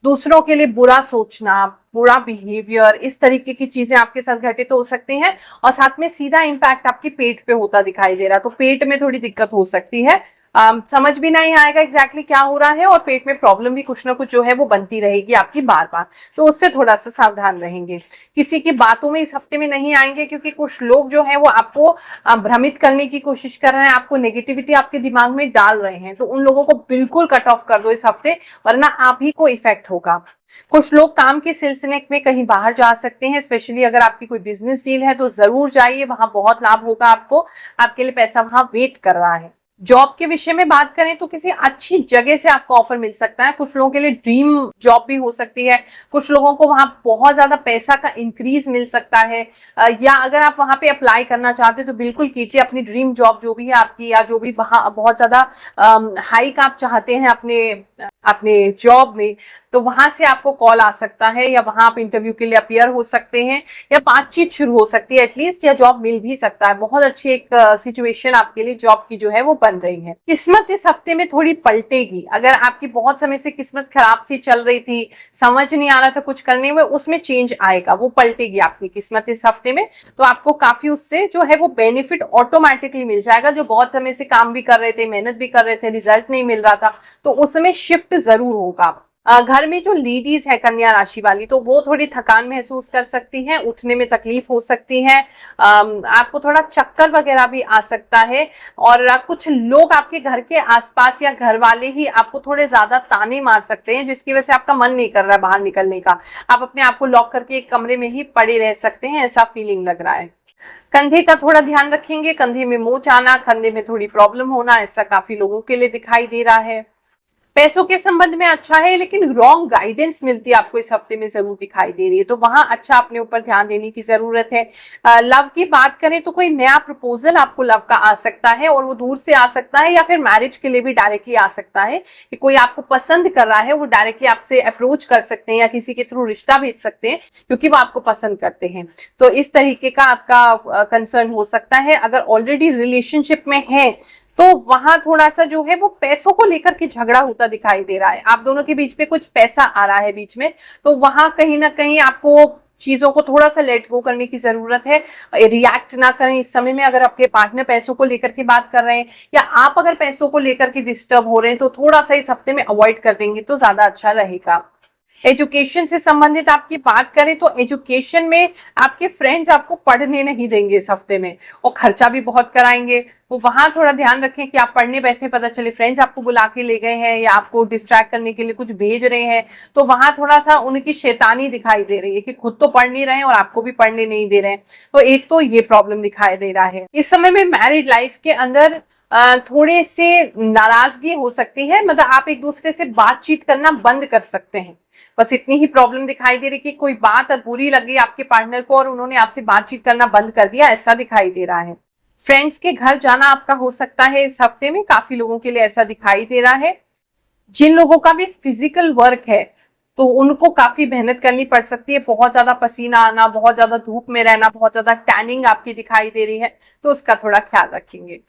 S1: दूसरों के लिए बुरा सोचना, बुरा बिहेवियर, इस तरीके की चीजें आपके साथ घटित हो सकती हैं। और साथ में सीधा इम्पैक्ट आपकी पेट पे होता दिखाई दे रहा है, तो पेट में थोड़ी दिक्कत हो सकती है। समझ भी नहीं आएगा एग्जैक्टली क्या हो रहा है और पेट में प्रॉब्लम भी कुछ ना कुछ जो है वो बनती रहेगी आपकी बार बार, तो उससे थोड़ा सा सावधान रहेंगे। किसी की बातों में इस हफ्ते में नहीं आएंगे, क्योंकि कुछ लोग जो है वो आपको भ्रमित करने की कोशिश कर रहे हैं, आपको नेगेटिविटी आपके दिमाग में डाल रहे हैं, तो उन लोगों को बिल्कुल कट ऑफ कर दो इस हफ्ते, वरना आप ही को इफेक्ट होगा। कुछ लोग काम के सिलसिले में कहीं बाहर जा सकते हैं, स्पेशली अगर आपकी कोई बिजनेस डील है तो जरूर जाइए, वहां बहुत लाभ होगा आपको, आपके लिए पैसा वहां वेट कर रहा है। जॉब के विषय में बात करें तो किसी अच्छी जगह से आपको ऑफर मिल सकता है। कुछ लोगों के लिए ड्रीम जॉब भी हो सकती है, कुछ लोगों को वहां बहुत ज्यादा पैसा का इंक्रीज मिल सकता है, या अगर आप वहां पे अप्लाई करना चाहते हैं तो बिल्कुल कीजिए। अपनी ड्रीम जॉब जो भी है आपकी, या जो भी वहां बहुत ज्यादा हाइक आप चाहते हैं अपने जॉब में, तो वहां से आपको कॉल आ सकता है, या वहां आप इंटरव्यू के लिए अपियर हो सकते हैं, या बातचीत शुरू हो सकती है एटलीस्ट, या जॉब मिल भी सकता है। बहुत अच्छी एक सिचुएशन आपके लिए जॉब की जो है वो बन रही है। किस्मत इस हफ्ते में थोड़ी पलटेगी। अगर आपकी बहुत समय से किस्मत खराब सी चल रही थी, समझ नहीं आ रहा था कुछ करने में, उसमें चेंज आएगा, वो पलटेगी आपकी किस्मत इस हफ्ते में। तो आपको काफी उससे जो है वो बेनिफिट ऑटोमेटिकली मिल जाएगा। जो बहुत समय से काम भी कर रहे थे, मेहनत भी कर रहे थे, रिजल्ट नहीं मिल रहा था, तो उसमें शिफ्ट जरूर होगा। घर में जो लेडीज है कन्या राशि वाली, तो वो थोड़ी थकान महसूस कर सकती हैं, उठने में तकलीफ हो सकती है, आपको थोड़ा चक्कर वगैरह भी आ सकता है, और कुछ लोग आपके घर के आसपास या घर वाले ही आपको थोड़े ज्यादा ताने मार सकते हैं, जिसकी वजह से आपका मन नहीं कर रहा है बाहर निकलने का। आप अपने आप को लॉक करके एक कमरे में ही पड़े रह सकते हैं, ऐसा फीलिंग लग रहा है। कंधे का थोड़ा ध्यान रखेंगे, कंधे में मोच आना, कंधे में थोड़ी प्रॉब्लम होना, ऐसा काफी लोगों के लिए दिखाई दे रहा है। पैसों के संबंध में अच्छा है, लेकिन रॉन्ग गाइडेंस मिलती है आपको इस हफ्ते में जरूर दिखाई दे रही है, तो वहां अच्छा अपने ऊपर ध्यान देने की जरूरत है। लव की बात करें तो कोई नया प्रपोजल आपको लव का आ सकता है, और वो दूर से आ सकता है, या फिर मैरिज के लिए भी डायरेक्टली आ सकता है कि कोई आपको पसंद कर रहा है, वो डायरेक्टली आपसे अप्रोच कर सकते हैं या किसी के थ्रू रिश्ता भेज सकते हैं, क्योंकि वो आपको पसंद करते हैं। तो इस तरीके का आपका कंसर्न हो सकता है। अगर ऑलरेडी रिलेशनशिप में है तो वहां थोड़ा सा जो है वो पैसों को लेकर के झगड़ा होता दिखाई दे रहा है, आप दोनों के बीच में कुछ पैसा आ रहा है बीच में, तो वहां कहीं ना कहीं आपको चीजों को थोड़ा सा लेट गो करने की जरूरत है। रिएक्ट ना करें इस समय में। अगर आपके पार्टनर पैसों को लेकर के बात कर रहे हैं, या आप अगर पैसों को लेकर के डिस्टर्ब हो रहे हैं, तो थोड़ा सा इस हफ्ते में अवॉइड कर देंगे तो ज्यादा अच्छा रहेगा। एजुकेशन से संबंधित आपकी बात करें तो एजुकेशन में आपके फ्रेंड्स आपको पढ़ने नहीं देंगे इस हफ्ते में, और खर्चा भी बहुत कराएंगे। वो वहां थोड़ा ध्यान रखें कि आप पढ़ने बैठे, पता चले फ्रेंड्स आपको बुला के ले गए हैं या आपको डिस्ट्रैक्ट करने के लिए कुछ भेज रहे हैं, तो वहां थोड़ा सा उनकी शैतानी दिखाई दे रही है कि खुद तो पढ़ नहीं रहे हैं और आपको भी पढ़ने नहीं दे रहे हैं। तो एक तो ये प्रॉब्लम दिखाई दे रहा है। इस समय में मैरिड लाइफ के अंदर थोड़े से नाराजगी हो सकती है, मतलब आप एक दूसरे से बातचीत करना बंद कर सकते हैं। बस इतनी ही प्रॉब्लम दिखाई दे रही कि कोई बात बुरी लगी आपके पार्टनर को और उन्होंने आपसे बातचीत करना बंद कर दिया, ऐसा दिखाई दे रहा है। फ्रेंड्स के घर जाना आपका हो सकता है इस हफ्ते में, काफी लोगों के लिए ऐसा दिखाई दे रहा है। जिन लोगों का भी फिजिकल वर्क है तो उनको काफी मेहनत करनी पड़ सकती है, बहुत ज्यादा पसीना आना, बहुत ज्यादा धूप में रहना, बहुत ज्यादा टैनिंग आपकी दिखाई दे रही है, तो उसका थोड़ा ख्याल रखेंगे।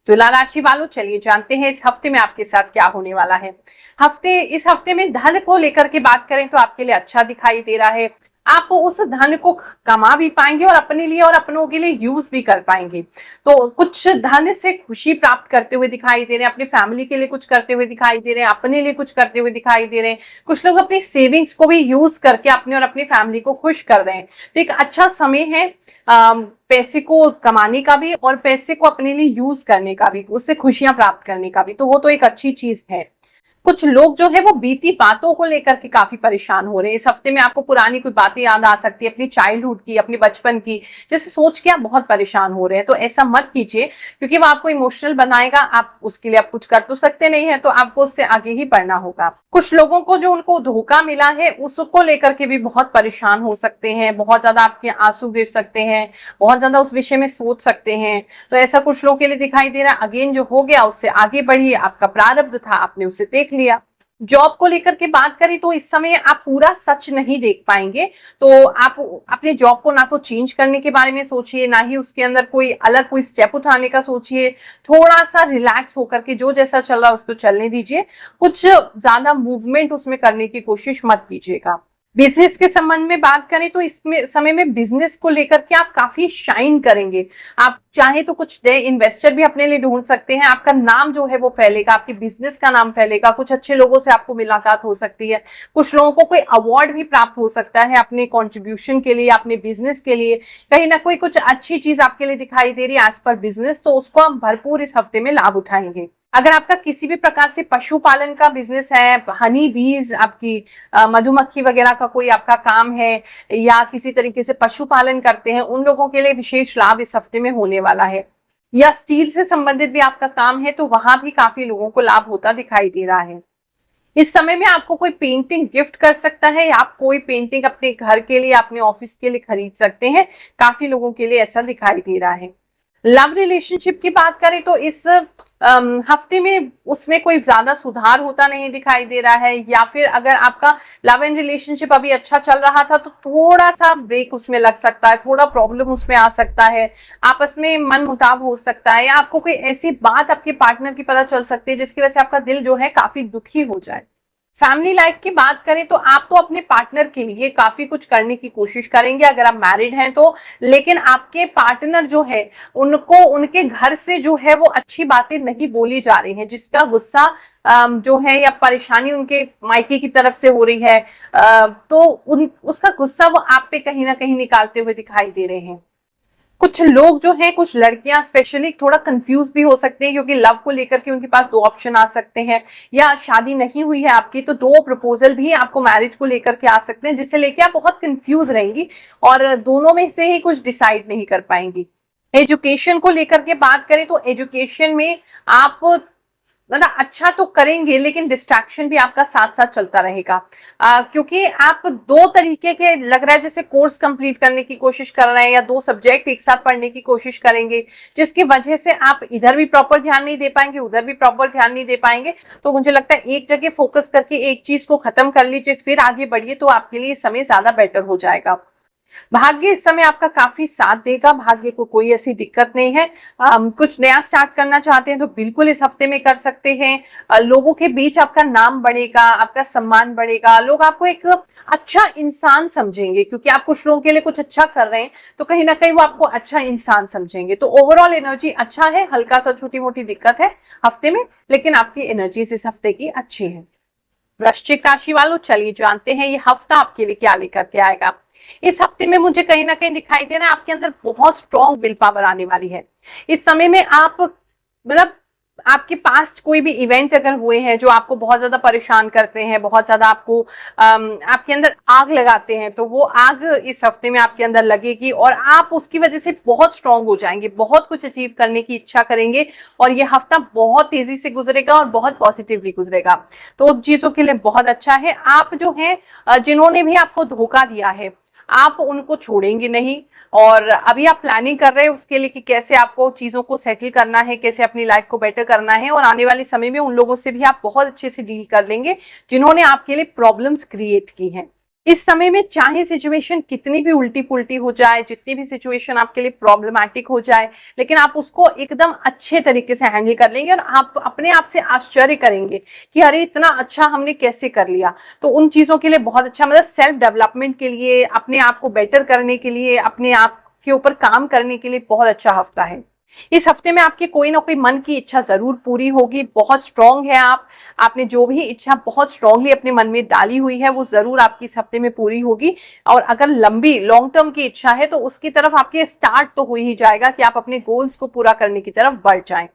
S1: तुला राशि वालों, चलिए जानते हैं इस हफ्ते में आपके साथ क्या होने वाला है। इस हफ्ते में धन को लेकर के बात करें तो आपके लिए अच्छा दिखाई दे रहा है। आप उस धन को कमा भी पाएंगे और अपने लिए और अपनों के लिए यूज भी कर पाएंगे। तो कुछ धन से खुशी प्राप्त करते हुए दिखाई दे रहे हैं, अपनी फैमिली के लिए कुछ करते हुए दिखाई दे रहे हैं, अपने लिए कुछ करते हुए दिखाई दे रहे हैं। कुछ लोग अपनी सेविंग्स को भी यूज करके अपने और अपनी फैमिली को खुश कर रहे हैं। तो एक अच्छा समय है पैसे को कमाने का भी और पैसे को अपने लिए यूज करने का भी, उससे खुशियां प्राप्त करने का भी, तो वो तो एक अच्छी चीज है। कुछ लोग जो है वो बीती बातों को लेकर के काफी परेशान हो रहे हैं। इस हफ्ते में आपको पुरानी कोई बातें याद आ सकती है, अपनी चाइल्डहुड की, अपने बचपन की, जैसे सोच के आप बहुत परेशान हो रहे हैं। तो ऐसा मत कीजिए, क्योंकि वो आपको इमोशनल बनाएगा। आप उसके लिए आप कुछ कर तो सकते नहीं है, तो आपको उससे आगे ही बढ़ना होगा। कुछ लोगों को जो उनको धोखा मिला है उसको लेकर के भी बहुत परेशान हो सकते हैं, बहुत ज्यादा आपके आंसू गिर सकते हैं, बहुत ज्यादा उस विषय में सोच सकते हैं। तो ऐसा कुछ लोगों के लिए दिखाई दे रहा है। अगेन जो हो गया उससे आगे बढ़िए, आपका प्रारब्ध था, आपने उसे देख लिया। जॉब को लेकर के बात करें तो इस समय आप पूरा सच नहीं देख पाएंगे। तो आप अपने जॉब को ना तो चेंज करने के बारे में सोचिए, ना ही उसके अंदर कोई स्टेप उठाने का सोचिए। थोड़ा सा रिलैक्स होकर के जो जैसा चल रहा है उसको चलने दीजिए, कुछ ज्यादा मूवमेंट उसमें करने की कोशिश मत कीजिएगा। बिजनेस के संबंध में बात करें तो इसमें समय में बिजनेस को लेकर के आप काफी शाइन करेंगे। आप चाहे तो कुछ नए इन्वेस्टर भी अपने लिए ढूंढ सकते हैं। आपका नाम जो है वो फैलेगा, आपके बिजनेस का नाम फैलेगा, कुछ अच्छे लोगों से आपको मुलाकात हो सकती है। कुछ लोगों को कोई अवार्ड भी प्राप्त हो सकता है अपने कॉन्ट्रीब्यूशन के लिए, अपने बिजनेस के लिए। कहीं ना कोई कुछ अच्छी चीज आपके लिए दिखाई दे रही है एज पर बिजनेस, तो उसको आप भरपूर इस हफ्ते में लाभ उठाएंगे। अगर आपका किसी भी प्रकार से पशुपालन का बिजनेस है, हनी बीज, आपकी मधुमक्खी वगैरह का कोई आपका काम है, या किसी तरीके से पशुपालन करते हैं, उन लोगों के लिए विशेष लाभ इस हफ्ते में होने वाला है। या स्टील से संबंधित भी आपका काम है तो वहां भी काफी लोगों को लाभ होता दिखाई दे रहा है। इस समय में आपको कोई पेंटिंग गिफ्ट कर सकता है, या आप कोई पेंटिंग अपने घर के लिए, अपने ऑफिस के लिए खरीद सकते हैं। काफी लोगों के लिए ऐसा दिखाई दे रहा है। लव रिलेशनशिप की बात करें तो इस हफ्ते में उसमें कोई ज्यादा सुधार होता नहीं दिखाई दे रहा है, या फिर अगर आपका लव एंड रिलेशनशिप अभी अच्छा चल रहा था तो थोड़ा सा ब्रेक उसमें लग सकता है, थोड़ा प्रॉब्लम उसमें आ सकता है, आपस में मन मुटाव हो सकता है, या आपको कोई ऐसी बात आपके पार्टनर की पता चल सकती है जिसकी वजह से आपका दिल जो है काफी दुखी हो जाए। फैमिली लाइफ की बात करें तो आप तो अपने पार्टनर के लिए काफी कुछ करने की कोशिश करेंगे अगर आप मैरिड हैं तो, लेकिन आपके पार्टनर जो है उनको उनके घर से जो है वो अच्छी बातें नहीं बोली जा रही हैं, जिसका गुस्सा जो है या परेशानी उनके मायके की तरफ से हो रही है, तो उसका गुस्सा वो आप पे कहीं ना कहीं निकालते हुए दिखाई दे रहे हैं। कुछ लोग जो हैं, कुछ लड़कियां स्पेशली थोड़ा कंफ्यूज भी हो सकते हैं, क्योंकि लव को लेकर के उनके पास 2 ऑप्शन आ सकते हैं। या शादी नहीं हुई है आपकी तो 2 प्रपोजल भी आपको मैरिज को लेकर के आ सकते हैं, जिसे लेके आप बहुत कंफ्यूज रहेंगी और दोनों में से ही कुछ डिसाइड नहीं कर पाएंगी। एजुकेशन को लेकर के बात करें तो एजुकेशन में आप मतलब अच्छा तो करेंगे, लेकिन डिस्ट्रैक्शन भी आपका साथ साथ चलता रहेगा, क्योंकि आप 2 तरीके के लग रहा है जैसे कोर्स कंप्लीट करने की कोशिश कर रहे हैं, या 2 सब्जेक्ट एक साथ पढ़ने की कोशिश करेंगे, जिसकी वजह से आप इधर भी प्रॉपर ध्यान नहीं दे पाएंगे, उधर भी प्रॉपर ध्यान नहीं दे पाएंगे। तो मुझे लगता है एक जगह फोकस करके एक चीज को खत्म कर लीजिए, फिर आगे बढ़िए, तो आपके लिए समय ज्यादा बेटर हो जाएगा। भाग्य इस समय आपका काफी साथ देगा, भाग्य को कोई ऐसी दिक्कत नहीं है। कुछ नया स्टार्ट करना चाहते हैं तो बिल्कुल इस हफ्ते में कर सकते हैं। लोगों के बीच आपका नाम बढ़ेगा, आपका सम्मान बढ़ेगा, लोग आपको एक अच्छा इंसान समझेंगे, क्योंकि आप कुछ लोगों के लिए कुछ अच्छा कर रहे हैं तो कहीं ना कहीं वो आपको अच्छा इंसान समझेंगे। तो ओवरऑल एनर्जी अच्छा है, हल्का सा छोटी मोटी दिक्कत है हफ्ते में, लेकिन आपकी एनर्जी इस हफ्ते की अच्छी है। वृश्चिक राशि वालों, चलिए जानते हैं ये हफ्ता आपके लिए क्या लेकर के आएगा। इस हफ्ते में मुझे कहीं ना कहीं दिखाई दे रहा है आपके अंदर बहुत स्ट्रॉन्ग विल पावर आने वाली है। इस समय में आप मतलब आपके पास कोई भी इवेंट अगर हुए हैं जो आपको बहुत ज्यादा परेशान करते हैं, बहुत ज्यादा आपको आपके अंदर आग लगाते हैं, तो वो आग इस हफ्ते में आपके अंदर लगेगी और आप उसकी वजह से बहुत स्ट्रांग हो जाएंगे, बहुत कुछ अचीव करने की इच्छा करेंगे और ये हफ्ता बहुत तेजी से गुजरेगा और बहुत पॉजिटिवली गुजरेगा। तो चीजों के लिए बहुत अच्छा है। आप जो है जिन्होंने भी आपको धोखा दिया है, आप उनको छोड़ेंगे नहीं। और अभी आप प्लानिंग कर रहे हैं उसके लिए कि कैसे आपको चीजों को सेटल करना है, कैसे अपनी लाइफ को बेटर करना है, और आने वाले समय में उन लोगों से भी आप बहुत अच्छे से डील कर लेंगे जिन्होंने आपके लिए प्रॉब्लम्स क्रिएट की हैं। इस समय में चाहे सिचुएशन कितनी भी उल्टी पुल्टी हो जाए, जितनी भी सिचुएशन आपके लिए प्रॉब्लमैटिक हो जाए, लेकिन आप उसको एकदम अच्छे तरीके से हैंडल कर लेंगे और आप अपने आप से आश्चर्य करेंगे कि अरे इतना अच्छा हमने कैसे कर लिया। तो उन चीजों के लिए बहुत अच्छा, मतलब सेल्फ डेवलपमेंट के लिए, अपने आप को बेटर करने के लिए, अपने आप के ऊपर काम करने के लिए बहुत अच्छा हफ्ता है। इस हफ्ते में आपकी कोई ना कोई मन की इच्छा जरूर पूरी होगी। बहुत स्ट्रांग है आप, आपने जो भी इच्छा बहुत स्ट्रांगली अपने मन में डाली हुई है वो जरूर आपकी इस हफ्ते में पूरी होगी। और अगर लंबी लॉन्ग टर्म की इच्छा है तो उसकी तरफ आपके स्टार्ट तो हो ही जाएगा कि आप अपने गोल्स को पूरा करने की तरफ बढ़ जाएं।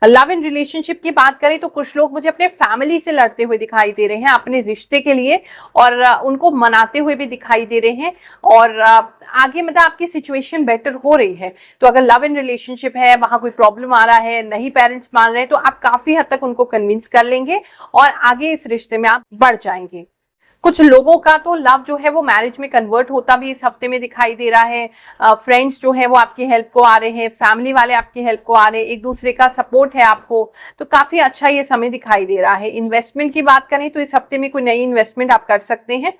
S1: लव एंड रिलेशनशिप की बात करें तो कुछ लोग मुझे अपने फैमिली से लड़ते हुए दिखाई दे रहे हैं अपने रिश्ते के लिए, और उनको मनाते हुए भी दिखाई दे रहे हैं, और आगे मतलब आपकी सिचुएशन बेटर हो रही है। तो अगर लव एंड रिलेशनशिप है, वहां कोई प्रॉब्लम आ रहा है, नहीं पेरेंट्स मान रहे हैं, तो आप काफी हद तक उनको कन्विंस कर लेंगे और आगे इस रिश्ते में आप बढ़ जाएंगे। कुछ लोगों का तो लव जो है वो मैरिज में कन्वर्ट होता भी इस हफ्ते में दिखाई दे रहा है। फ्रेंड्स जो है वो आपकी हेल्प को आ रहे हैं, फैमिली वाले आपकी हेल्प को आ रहे हैं, एक दूसरे का सपोर्ट है आपको, तो काफी अच्छा ये समय दिखाई दे रहा है। इन्वेस्टमेंट की बात करें तो इस हफ्ते में कोई नई इन्वेस्टमेंट आप कर सकते हैं।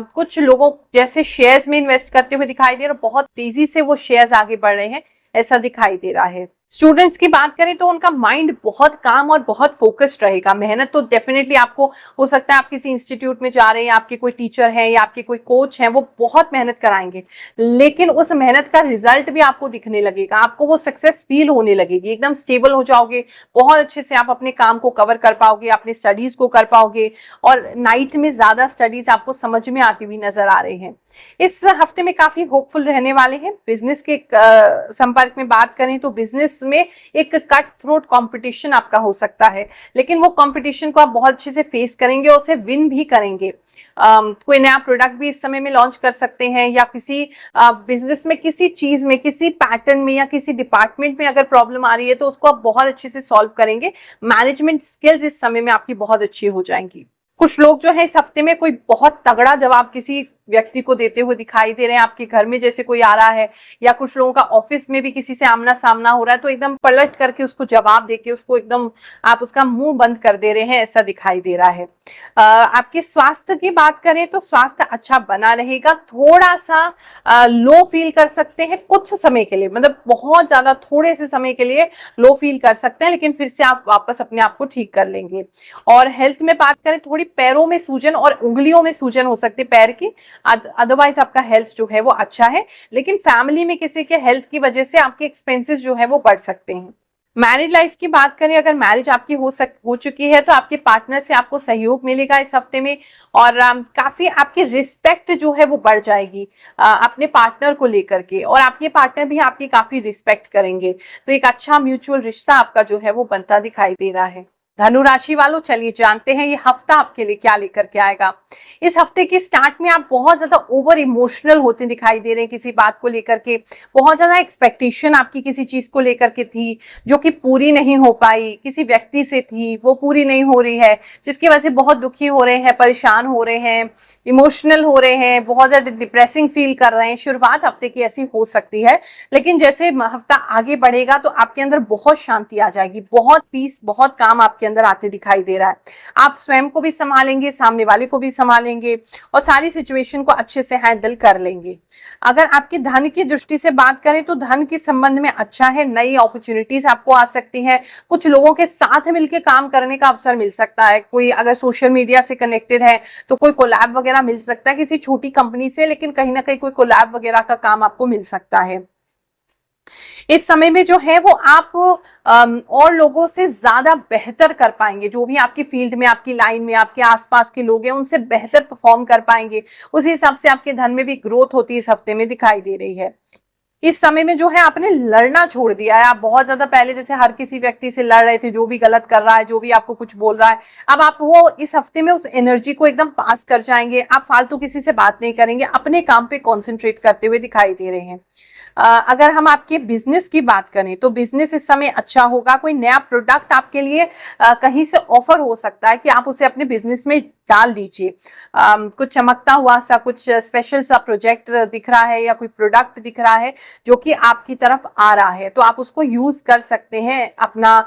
S1: कुछ लोगों जैसे शेयर्स में इन्वेस्ट करते हुए दिखाई दे रहे हैं, बहुत तेजी से वो शेयर्स आगे बढ़ रहे हैं, ऐसा दिखाई दे रहा है। स्टूडेंट्स की बात करें तो उनका माइंड बहुत काम और बहुत फोकस्ड रहेगा। मेहनत तो डेफिनेटली आपको, हो सकता है आप किसी इंस्टीट्यूट में जा रहे हैं, आपके कोई टीचर हैं या आपके कोई कोच हैं, वो बहुत मेहनत कराएंगे, लेकिन उस मेहनत का रिजल्ट भी आपको दिखने लगेगा, आपको वो सक्सेस फील होने लगेगी, एकदम स्टेबल हो जाओगे, बहुत अच्छे से आप अपने काम को कवर कर पाओगे, अपनी स्टडीज को कर पाओगे, और नाइट में ज्यादा स्टडीज आपको समझ में आती हुई नजर आ रही हैं। इस हफ्ते में काफी होपफुल रहने वाले हैं। बिजनेस के संपर्क में बात करें तो बिजनेस में एक कट थ्रोट कंपटीशन आपका हो सकता है, लेकिन वो कंपटीशन को आप बहुत अच्छे से फेस करेंगे और उसे विन भी करेंगे। कोई नया प्रोडक्ट भी इस समय में लॉन्च कर सकते हैं, या किसी बिजनेस में किसी चीज में, किसी पैटर्न में या किसी डिपार्टमेंट में अगर प्रॉब्लम आ रही है तो उसको आप बहुत अच्छे से सॉल्व करेंगे। मैनेजमेंट स्किल्स इस समय में आपकी बहुत अच्छी हो जाएंगी। कुछ लोग जो है इस हफ्ते में कोई बहुत तगड़ा जवाब किसी व्यक्ति को देते हुए दिखाई दे रहे हैं। आपके घर में जैसे कोई आ रहा है, या कुछ लोगों का ऑफिस में भी किसी से आमना सामना हो रहा है, तो एकदम पलट करके उसको जवाब देके उसको एकदम आप उसका मुंह बंद कर दे रहे हैं, ऐसा दिखाई दे रहा है। आपके स्वास्थ्य की बात करें तो स्वास्थ्य अच्छा बना रहेगा। थोड़ा सा लो फील कर सकते हैं कुछ समय के लिए, मतलब बहुत ज्यादा थोड़े से समय के लिए लो फील कर सकते हैं, लेकिन फिर से आप वापस अपने आप को ठीक कर लेंगे। और हेल्थ में बात करें, थोड़ी पैरों में सूजन और उंगलियों में सूजन हो सकती है पैर की, अदरवाइज आपका हेल्थ जो है वो अच्छा है। लेकिन फैमिली में किसी के हेल्थ की वजह से आपके एक्सपेंसेस जो है वो बढ़ सकते हैं। मैरिज लाइफ की बात करें, अगर मैरिज आपकी हो चुकी है तो आपके पार्टनर से आपको सहयोग मिलेगा इस हफ्ते में, और काफी आपकी रिस्पेक्ट जो है वो बढ़ जाएगी अपने पार्टनर को लेकर के, और आपके पार्टनर भी आपकी काफी रिस्पेक्ट करेंगे। तो एक अच्छा म्यूचुअल रिश्ता आपका जो है वो बनता दिखाई दे रहा है। धनु राशि वालों, चलिए जानते हैं ये हफ्ता आपके लिए क्या लेकर के आएगा। इस हफ्ते के स्टार्ट में आप बहुत ज्यादा ओवर इमोशनल होते दिखाई दे रहे हैं किसी बात को लेकर के। बहुत ज्यादा एक्सपेक्टेशन आपकी किसी चीज को लेकर के थी जो कि पूरी नहीं हो पाई, किसी व्यक्ति से थी वो पूरी नहीं हो रही है, जिसकी वजह से बहुत दुखी हो रहे हैं, परेशान हो रहे हैं, इमोशनल हो रहे हैं, बहुत ज्यादा डिप्रेसिंग फील कर रहे हैं। शुरुआत हफ्ते की ऐसी हो सकती है, लेकिन जैसे हफ्ता आगे बढ़ेगा तो आपके अंदर बहुत शांति आ जाएगी, बहुत पीस, बहुत काम आपके अंदर आते दिखाई दे रहा है। आप स्वयं को भी संभालेंगे, सामने वाले को भी संभालेंगे, और सारी सिचुएशन को अच्छे से हैंडल कर लेंगे। अगर आपके धन की दृष्टि से बात करें तो धन के संबंध में अच्छा है, नई अपॉर्चुनिटीज आपको आ सकती हैं, कुछ लोगों के साथ मिलकर काम करने का अवसर मिल सकता है। कोई अगर सोशल मीडिया से कनेक्टेड है तो कोई कोलैब वगैरह मिल सकता है किसी छोटी कंपनी से, लेकिन कहीं ना कहीं कोई कोलैब वगैरह का काम आपको मिल सकता है। इस समय में जो है वो आप और लोगों से ज्यादा बेहतर कर पाएंगे, जो भी आपकी फील्ड में, आपकी लाइन में, आपके आसपास के लोग हैं उनसे बेहतर परफॉर्म कर पाएंगे। उसी हिसाब से आपके धन में भी ग्रोथ होती इस हफ्ते में दिखाई दे रही है। इस समय में जो है आपने लड़ना छोड़ दिया है। आप बहुत ज्यादा पहले जैसे हर किसी व्यक्ति से लड़ रहे थे, जो भी गलत कर रहा है, जो भी आपको कुछ बोल रहा है, अब आप वो इस हफ्ते में उस एनर्जी को एकदम पास कर जाएंगे। आप फालतू किसी से बात नहीं करेंगे, अपने काम पे कॉन्सेंट्रेट करते हुए दिखाई दे रहे हैं। अगर हम आपके बिजनेस की बात करें तो बिजनेस इस समय अच्छा होगा। कोई नया प्रोडक्ट आपके लिए कहीं से ऑफर हो सकता है कि आप उसे अपने बिजनेस में डाल दीजिए। कुछ चमकता हुआ सा, कुछ स्पेशल सा प्रोजेक्ट दिख रहा है या कोई प्रोडक्ट दिख रहा है जो कि आपकी तरफ आ रहा है, तो आप उसको यूज कर सकते हैं अपना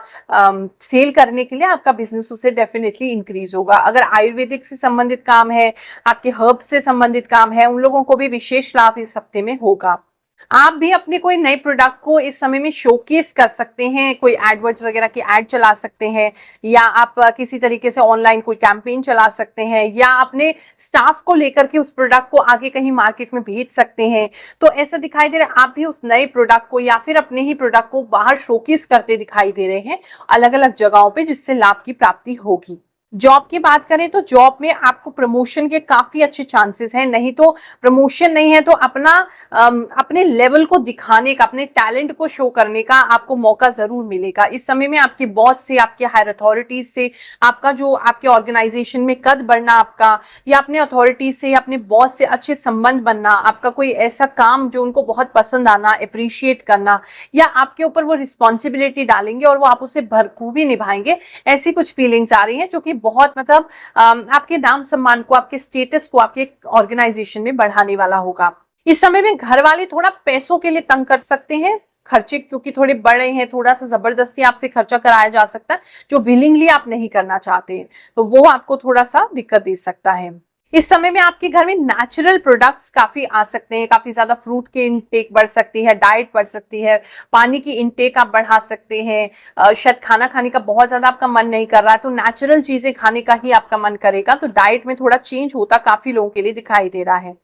S1: सेल करने के लिए। आपका बिजनेस उससे डेफिनेटली इंक्रीज होगा। अगर आयुर्वेदिक से संबंधित काम है, आपके हर्ब से संबंधित काम है, उन लोगों को भी विशेष लाभ इस हफ्ते में होगा। आप भी अपने कोई नए प्रोडक्ट को इस समय में शोकेस कर सकते हैं। कोई एडवर्ड्स वगैरह की एड चला सकते हैं, या आप किसी तरीके से ऑनलाइन कोई कैंपेन चला सकते हैं, या अपने स्टाफ को लेकर के उस प्रोडक्ट को आगे कहीं मार्केट में भेज सकते हैं। तो ऐसा दिखाई दे रहा है आप भी उस नए प्रोडक्ट को या फिर अपने ही प्रोडक्ट को बाहर शोकेस करते दिखाई दे रहे हैं अलग अलग जगहों पे, जिससे लाभ की प्राप्ति होगी। जॉब की बात करें तो जॉब में आपको प्रमोशन के काफी अच्छे चांसेस हैं। नहीं तो प्रमोशन नहीं है तो अपने लेवल को दिखाने का, अपने टैलेंट को शो करने का आपको मौका जरूर मिलेगा। इस समय में आपके बॉस से, आपके हायर अथॉरिटीज से, आपका जो आपके ऑर्गेनाइजेशन में कद बढ़ना आपका, या अपने अथॉरिटीज से या अपने बॉस से अच्छे संबंध बनना, आपका कोई ऐसा काम जो उनको बहुत पसंद आना, अप्रिशिएट करना, या आपके ऊपर वो रिस्पॉन्सिबिलिटी डालेंगे और वो आप उसे बखूबी निभाएंगे, ऐसी कुछ फीलिंग्स आ रही हैं जो कि बहुत मतलब आपके नाम सम्मान को, आपके स्टेटस को, आपके ऑर्गेनाइजेशन में बढ़ाने वाला होगा। इस समय में घर वाले थोड़ा पैसों के लिए तंग कर सकते हैं। खर्चे क्योंकि थोड़े बढ़ रहे हैं, थोड़ा सा जबरदस्ती आपसे खर्चा कराया जा सकता है जो विलिंगली आप नहीं करना चाहते, तो वो आपको थोड़ा सा दिक्कत दे सकता है। इस समय में आपके घर में नेचुरल प्रोडक्ट्स काफी आ सकते हैं। काफी ज्यादा फ्रूट की इनटेक बढ़ सकती है, डाइट बढ़ सकती है, पानी की इनटेक आप बढ़ा सकते हैं। शायद खाना खाने का बहुत ज्यादा आपका मन नहीं कर रहा है तो नेचुरल चीजें खाने का ही आपका मन करेगा, तो डाइट में थोड़ा चेंज होता काफी लोगों के लिए दिखाई दे रहा है।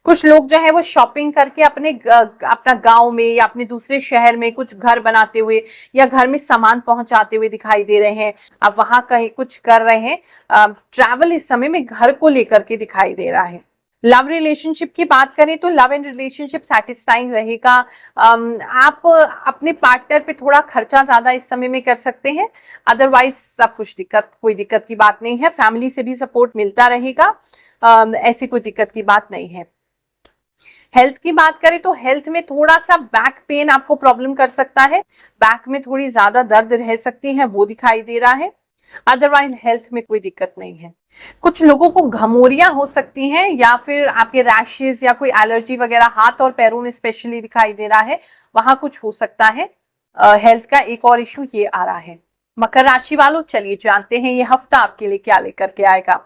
S1: कुछ लोग जो है वो शॉपिंग करके अपना गांव में या अपने दूसरे शहर में कुछ घर बनाते हुए या घर में सामान पहुंचाते हुए दिखाई दे रहे हैं। आप वहां कहीं कुछ कर रहे हैं। ट्रैवल इस समय में घर को लेकर के दिखाई दे रहा है। लव रिलेशनशिप की बात करें तो लव एंड रिलेशनशिप सैटिस्फाइंग रहेगा। आप अपने पार्टनर पे थोड़ा खर्चा ज्यादा इस समय में कर सकते हैं, अदरवाइज सब कुछ कोई दिक्कत की बात नहीं है। फैमिली से भी सपोर्ट मिलता रहेगा, ऐसी कोई दिक्कत की बात नहीं है। हेल्थ की बात करें तो हेल्थ में थोड़ा सा बैक पेन आपको प्रॉब्लम कर सकता है, बैक में थोड़ी ज्यादा दर्द रह सकती है, वो दिखाई दे रहा है। अदरवाइज हेल्थ में कोई दिक्कत नहीं है। कुछ लोगों को घमोरियां हो सकती हैं या फिर आपके रैशेस या कोई एलर्जी वगैरह हाथ और पैरों में स्पेशली दिखाई दे रहा है, वहां कुछ हो सकता है। हेल्थ का एक और इश्यू ये आ रहा है। मकर राशि वालों, चलिए जानते हैं ये हफ्ता आपके लिए क्या लेकर के आएगा।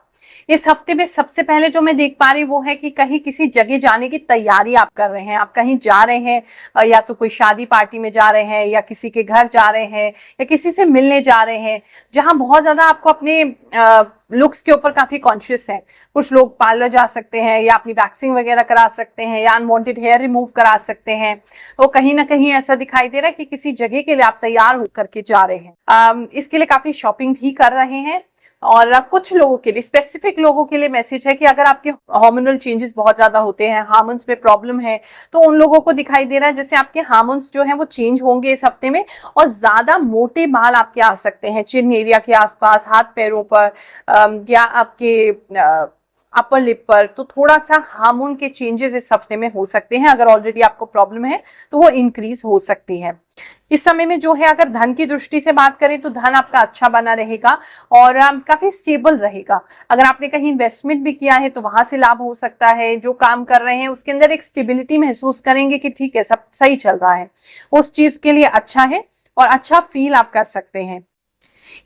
S1: इस हफ्ते में सबसे पहले जो मैं देख पा रही वो है कि कहीं किसी जगह जाने की तैयारी आप कर रहे हैं। आप कहीं जा रहे हैं, या तो कोई शादी पार्टी में जा रहे हैं, या किसी के घर जा रहे हैं, या किसी से मिलने जा रहे हैं, जहां बहुत ज्यादा आपको अपने लुक्स के ऊपर काफी कॉन्शियस है। कुछ लोग पार्लर जा सकते हैं, या अपनी वैक्सिंग वगैरह करा सकते हैं, या अनवांटेड हेयर रिमूव करा सकते हैं। तो कहीं ना कहीं ऐसा दिखाई दे रहा है कि किसी जगह के लिए आप तैयार होकर के जा रहे हैं। इसके लिए काफी शॉपिंग भी कर रहे हैं। और कुछ लोगों के लिए, स्पेसिफिक लोगों के लिए मैसेज है कि अगर आपके हार्मोनल चेंजेस बहुत ज्यादा होते हैं, हार्मोन्स में प्रॉब्लम है, तो उन लोगों को दिखाई दे रहा है जैसे आपके हार्मोन्स जो हैं वो चेंज होंगे इस हफ्ते में, और ज्यादा मोटे बाल आपके आ सकते हैं चिन एरिया के आसपास, हाथ पैरों पर, या आपके अपर लिप पर। तो थोड़ा सा हार्मोन के चेंजेस इस हफ्ते में हो सकते हैं। अगर ऑलरेडी आपको प्रॉब्लम है तो वो इंक्रीज हो सकती है। इस समय में जो है, अगर धन की दृष्टि से बात करें तो धन आपका अच्छा बना रहेगा और काफी स्टेबल रहेगा। अगर आपने कहीं इन्वेस्टमेंट भी किया है तो वहां से लाभ हो सकता है। जो काम कर रहे हैं उसके अंदर एक स्टेबिलिटी महसूस करेंगे कि ठीक है, सब सही चल रहा है, उस चीज के लिए अच्छा है और अच्छा फील आप कर सकते हैं।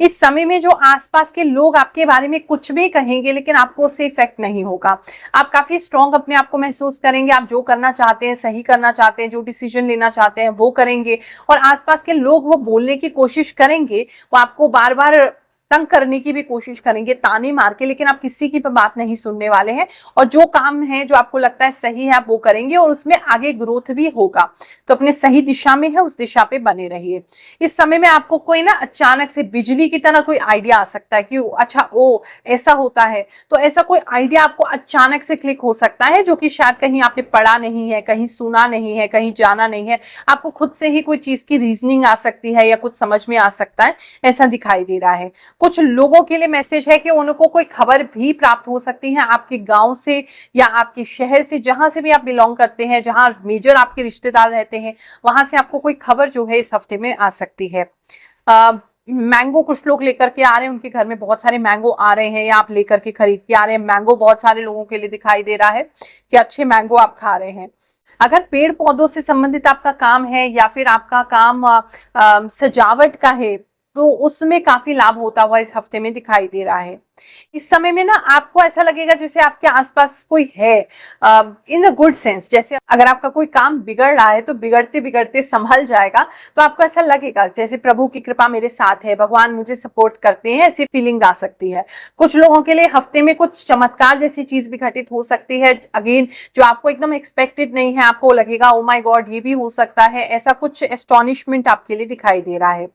S1: इस समय में जो आसपास के लोग आपके बारे में कुछ भी कहेंगे लेकिन आपको उससे इफेक्ट नहीं होगा। आप काफी स्ट्रॉन्ग अपने आप को महसूस करेंगे। आप जो करना चाहते हैं, सही करना चाहते हैं, जो डिसीजन लेना चाहते हैं वो करेंगे। और आसपास के लोग वो बोलने की कोशिश करेंगे, वो आपको बार बार तंग करने की भी कोशिश करेंगे, ताने मार के, लेकिन आप किसी की बात नहीं सुनने वाले हैं। और जो काम है, जो आपको लगता है सही है, आप वो करेंगे और उसमें आगे ग्रोथ भी होगा। तो अपने सही दिशा में है, उस दिशा पे बने रहिए। इस समय में आपको कोई ना अचानक से बिजली की तरह कोई आइडिया आ सकता है कि अच्छा ओ ऐसा होता है। तो ऐसा कोई आइडिया आपको अचानक से क्लिक हो सकता है जो कि शायद कहीं आपने पढ़ा नहीं है, कहीं सुना नहीं है, कहीं जाना नहीं है। आपको खुद से ही कोई चीज की रीजनिंग आ सकती है या कुछ समझ में आ सकता है, ऐसा दिखाई दे रहा है। कुछ लोगों के लिए मैसेज है कि उनको कोई खबर भी प्राप्त हो सकती है आपके गांव से या आपके शहर से, जहां से भी आप बिलोंग करते हैं, जहां मेजर आपके रिश्तेदार रहते हैं, वहां से आपको कोई खबर जो है इस हफ्ते में आ सकती है। मैंगो कुछ लोग लेकर के आ रहे हैं, उनके घर में बहुत सारे मैंगो आ रहे हैं या आप लेकर के खरीद के आ रहे हैं। मैंगो बहुत सारे लोगों के लिए दिखाई दे रहा है कि अच्छे मैंगो आप खा रहे हैं। अगर पेड़ पौधों से संबंधित आपका काम है या फिर आपका काम सजावट का है, तो उसमें काफी लाभ होता हुआ इस हफ्ते में दिखाई दे रहा है। इस समय में ना आपको ऐसा लगेगा जैसे आपके आसपास कोई है, इन अ गुड सेंस। जैसे अगर आपका कोई काम बिगड़ रहा है तो बिगड़ते बिगड़ते संभल जाएगा, तो आपको ऐसा लगेगा जैसे प्रभु की कृपा मेरे साथ है, भगवान मुझे सपोर्ट करते हैं, ऐसी फीलिंग आ सकती है। कुछ लोगों के लिए हफ्ते में कुछ चमत्कार जैसी चीज भी घटित हो सकती है, अगेन जो आपको एकदम एक्सपेक्टेड नहीं है, आपको लगेगा ओ माय गॉड ये भी हो सकता है, ऐसा कुछ एस्टॉनिशमेंट आपके लिए दिखाई दे रहा है।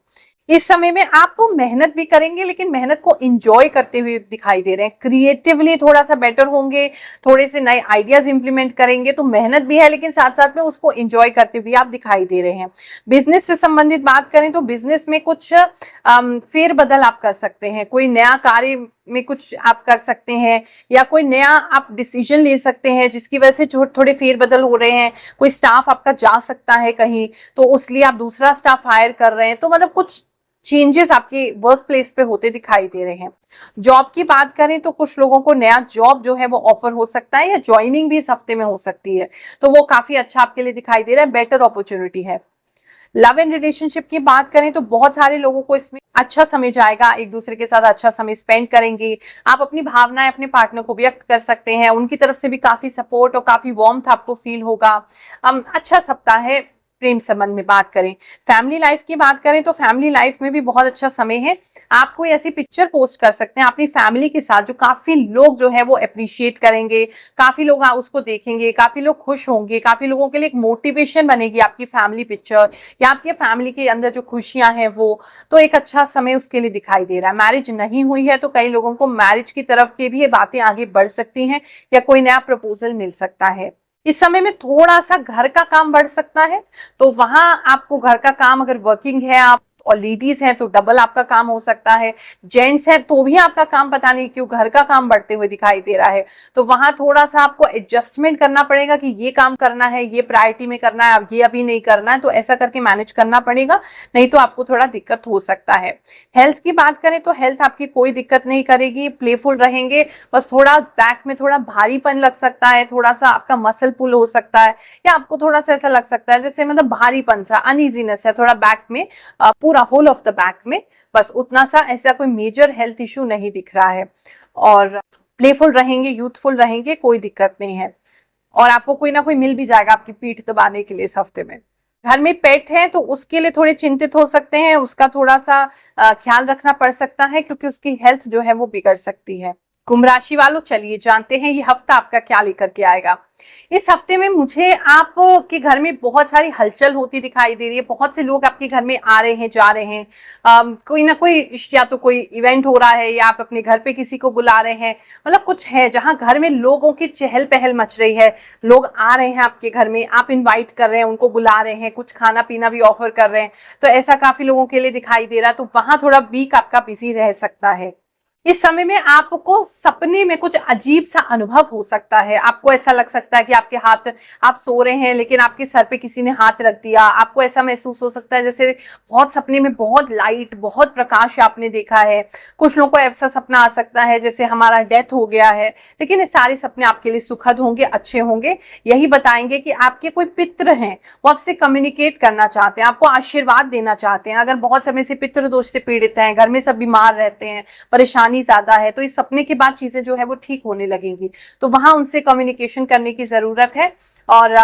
S1: इस समय में आप तो मेहनत भी करेंगे लेकिन मेहनत को एंजॉय करते हुए दिखाई दे रहे हैं। क्रिएटिवली थोड़ा सा बेटर होंगे, थोड़े से नए आइडियाज इंप्लीमेंट करेंगे, तो मेहनत भी है लेकिन साथ साथ में उसको एंजॉय करते हुए आप दिखाई दे रहे हैं। बिजनेस से संबंधित बात करें तो बिजनेस में कुछ फेरबदल आप कर सकते हैं, कोई नया कार्य में कुछ आप कर सकते हैं या कोई नया आप डिसीजन ले सकते हैं जिसकी वजह से थोड़े फेरबदल हो रहे हैं। कोई स्टाफ आपका जा सकता है कहीं, तो उस लिए आप दूसरा स्टाफ हायर कर रहे हैं, तो मतलब कुछ चेंजेस आपके वर्क प्लेस पे होते दिखाई दे रहे हैं। जॉब की बात करें तो कुछ लोगों को नया जॉब जो है वो ऑफर हो सकता है या ज्वाइनिंग भी इस हफ्ते में हो सकती है, तो वो काफी अच्छा आपके लिए दिखाई दे रहा है, बेटर अपॉर्चुनिटी है। लव एंड रिलेशनशिप की बात करें तो बहुत सारे लोगों को इसमें अच्छा समय जाएगा, एक दूसरे के साथ अच्छा समय स्पेंड करेंगे, आप अपनी भावनाएं अपने पार्टनर को व्यक्त कर सकते हैं, उनकी तरफ से भी काफी सपोर्ट और काफी वार्मथ आपको फील होगा। अच्छा सप्ताह है। प्रेम संबंध में बात करें, फैमिली लाइफ की बात करें तो फैमिली लाइफ में भी बहुत अच्छा समय है। आप कोई ऐसी पिक्चर पोस्ट कर सकते हैं अपनी फैमिली के साथ जो काफी लोग जो है वो अप्रिशिएट करेंगे, काफी लोग उसको देखेंगे, काफी लोग खुश होंगे, काफी लोगों के लिए एक मोटिवेशन बनेगी आपकी फैमिली पिक्चर या आपके फैमिली के अंदर जो खुशियां हैं वो, तो एक अच्छा समय उसके लिए दिखाई दे रहा है। मैरिज नहीं हुई है तो कई लोगों को मैरिज की तरफ के भी ये बातें आगे बढ़ सकती हैं या कोई नया प्रपोजल मिल सकता है। इस समय में थोड़ा सा घर का काम बढ़ सकता है, तो वहां आपको घर का काम, अगर वर्किंग है आप और लेडीज हैं तो डबल आपका काम हो सकता है, जेंट्स हैं तो भी आपका काम पता नहीं क्यों घर का काम बढ़ते हुए दिखाई दे रहा है, तो वहां थोड़ा सा आपको एडजस्टमेंट करना पड़ेगा कि ये काम करना है, ये प्रायोरिटी में करना है, अब ये अभी नहीं करना है, तो ऐसा करके मैनेज करना पड़ेगा, नहीं तो आपको थोड़ा दिक्कत हो सकता है। हेल्थ की बात करें तो हेल्थ आपकी कोई दिक्कत नहीं करेगी, प्लेफुल रहेंगे, बस थोड़ा बैक में थोड़ा भारीपन लग सकता है, थोड़ा सा आपका मसल पुल हो सकता है या आपको थोड़ा सा ऐसा लग सकता है जैसे मतलब भारीपन सा, अनइजीनेस है थोड़ा बैक में, पूरा होल ऑफ द बैक में, बस उतना सा, ऐसा कोई मेजर हेल्थ इश्यू नहीं दिख रहा है। और प्लेफुल रहेंगे, यूथफुल रहेंगे, कोई दिक्कत नहीं है और आपको कोई ना कोई मिल भी जाएगा आपकी पीठ दबाने के लिए इस हफ्ते में। घर में पेट है तो उसके लिए थोड़े चिंतित हो सकते हैं, उसका थोड़ा सा ख्याल रखना पड़ सकता है क्योंकि उसकी हेल्थ जो है वो बिगड़ सकती है। कुंभ राशि वालों, चलिए जानते हैं ये हफ्ता आपका क्या लेकर के आएगा। इस हफ्ते में मुझे आपके घर में बहुत सारी हलचल होती दिखाई दे रही है, बहुत से लोग आपके घर में आ रहे हैं, जा रहे हैं, कोई ना कोई या तो कोई इवेंट हो रहा है या आप अपने घर पे किसी को बुला रहे हैं, मतलब कुछ है जहां घर में लोगों की चहल पहल मच रही है, लोग आ रहे हैं आपके घर में, आप इनवाइट कर रहे हैं, उनको बुला रहे हैं, कुछ खाना पीना भी ऑफर कर रहे हैं, तो ऐसा काफी लोगों के लिए दिखाई दे रहा है, तो वहां थोड़ा वीक आपका बिजी रह सकता है। इस समय में आपको सपने में कुछ अजीब सा अनुभव हो सकता है, आपको ऐसा लग सकता है कि आपके हाथ, आप सो रहे हैं लेकिन आपके सर पे किसी ने हाथ रख दिया, आपको ऐसा महसूस हो सकता है जैसे बहुत सपने में बहुत लाइट, बहुत प्रकाश आपने देखा है। कुछ लोगों को ऐसा सपना आ सकता है जैसे हमारा डेथ हो गया है, लेकिन ये सारे सपने आपके लिए सुखद होंगे, अच्छे होंगे, यही बताएंगे कि आपके कोई पितृ हैं, वो आपसे कम्युनिकेट करना चाहते हैं, आपको आशीर्वाद देना चाहते हैं। अगर बहुत समय से पितृ दोष से पीड़ित हैं, घर में सब बीमार रहते हैं, परेशानी ज्यादा है, तो इस सपने के बाद चीजें जो है वो ठीक होने लगेंगी, तो वहां उनसे कम्युनिकेशन करने की जरूरत है। और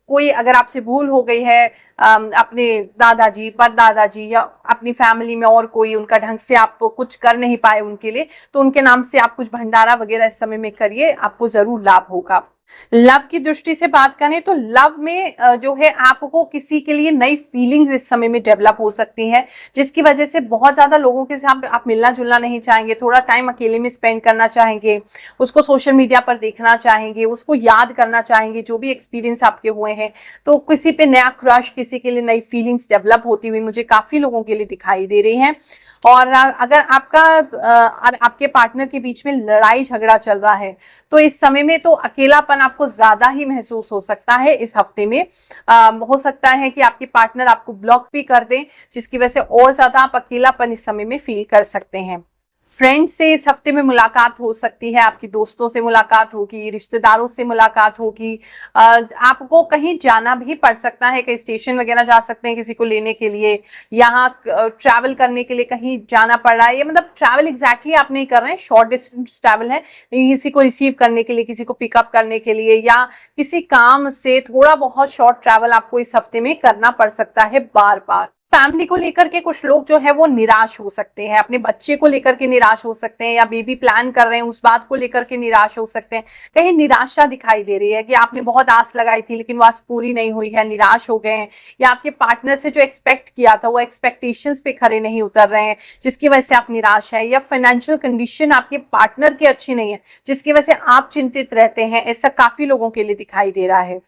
S1: कोई अगर आपसे भूल हो गई है, अपने दादाजी, परदादाजी या अपनी फैमिली में और कोई उनका ढंग से आप कुछ कर नहीं पाए उनके लिए, तो उनके नाम से आप कुछ भंडारा वगैरह इस समय में करिए, आपको जरूर लाभ होगा। लव की दृष्टि से बात करें तो लव में जो है आपको किसी के लिए नई फीलिंग्स इस समय में डेवलप हो सकती है, जिसकी वजह से बहुत ज्यादा लोगों के साथ आप मिलना जुलना नहीं चाहेंगे, थोड़ा टाइम अकेले में स्पेंड करना चाहेंगे, उसको सोशल मीडिया पर देखना चाहेंगे, उसको याद करना चाहेंगे जो भी एक्सपीरियंस आपके हुए हैं। तो किसी पे नया क्रश, किसी के लिए नई फीलिंग्स डेवलप होती हुई मुझे काफी लोगों के लिए दिखाई दे रही है। और अगर आपके पार्टनर के बीच में लड़ाई झगड़ा चल रहा है तो इस समय में तो अकेलापन आपको ज्यादा ही महसूस हो सकता है। इस हफ्ते में हो सकता है कि आपके पार्टनर आपको ब्लॉक भी कर दें, जिसकी वजह से और ज्यादा आप अकेलापन इस समय में फील कर सकते हैं। फ्रेंड से इस हफ्ते में मुलाकात हो सकती है, आपकी दोस्तों से मुलाकात होगी, रिश्तेदारों से मुलाकात होगी। आपको कहीं जाना भी पड़ सकता है, कहीं स्टेशन वगैरह जा सकते हैं किसी को लेने के लिए, यहाँ ट्रैवल करने के लिए कहीं जाना पड़ रहा है। ये मतलब ट्रैवल एग्जैक्टली आप नहीं कर रहे हैं, शॉर्ट डिस्टेंस ट्रैवल है, किसी को रिसीव करने के लिए, किसी को पिकअप करने के लिए, या किसी काम से थोड़ा बहुत शॉर्ट ट्रैवल आपको इस हफ्ते में करना पड़ सकता है बार बार। फैमिली को लेकर के कुछ लोग जो है वो निराश हो सकते हैं, अपने बच्चे को लेकर के निराश हो सकते हैं, या बेबी प्लान कर रहे हैं उस बात को लेकर के निराश हो सकते हैं। कहीं निराशा दिखाई दे रही है कि आपने बहुत आस लगाई थी लेकिन वो आस पूरी नहीं हुई है, निराश हो गए हैं, या आपके पार्टनर से जो एक्सपेक्ट किया था वो एक्सपेक्टेशंस पे खरे नहीं उतर रहे हैं, जिसकी वजह से आप निराश है, या फाइनेंशियल कंडीशन आपके पार्टनर की अच्छी नहीं है जिसकी वजह से आप चिंतित रहते हैं। ऐसा काफी लोगों के लिए दिखाई दे रहा है।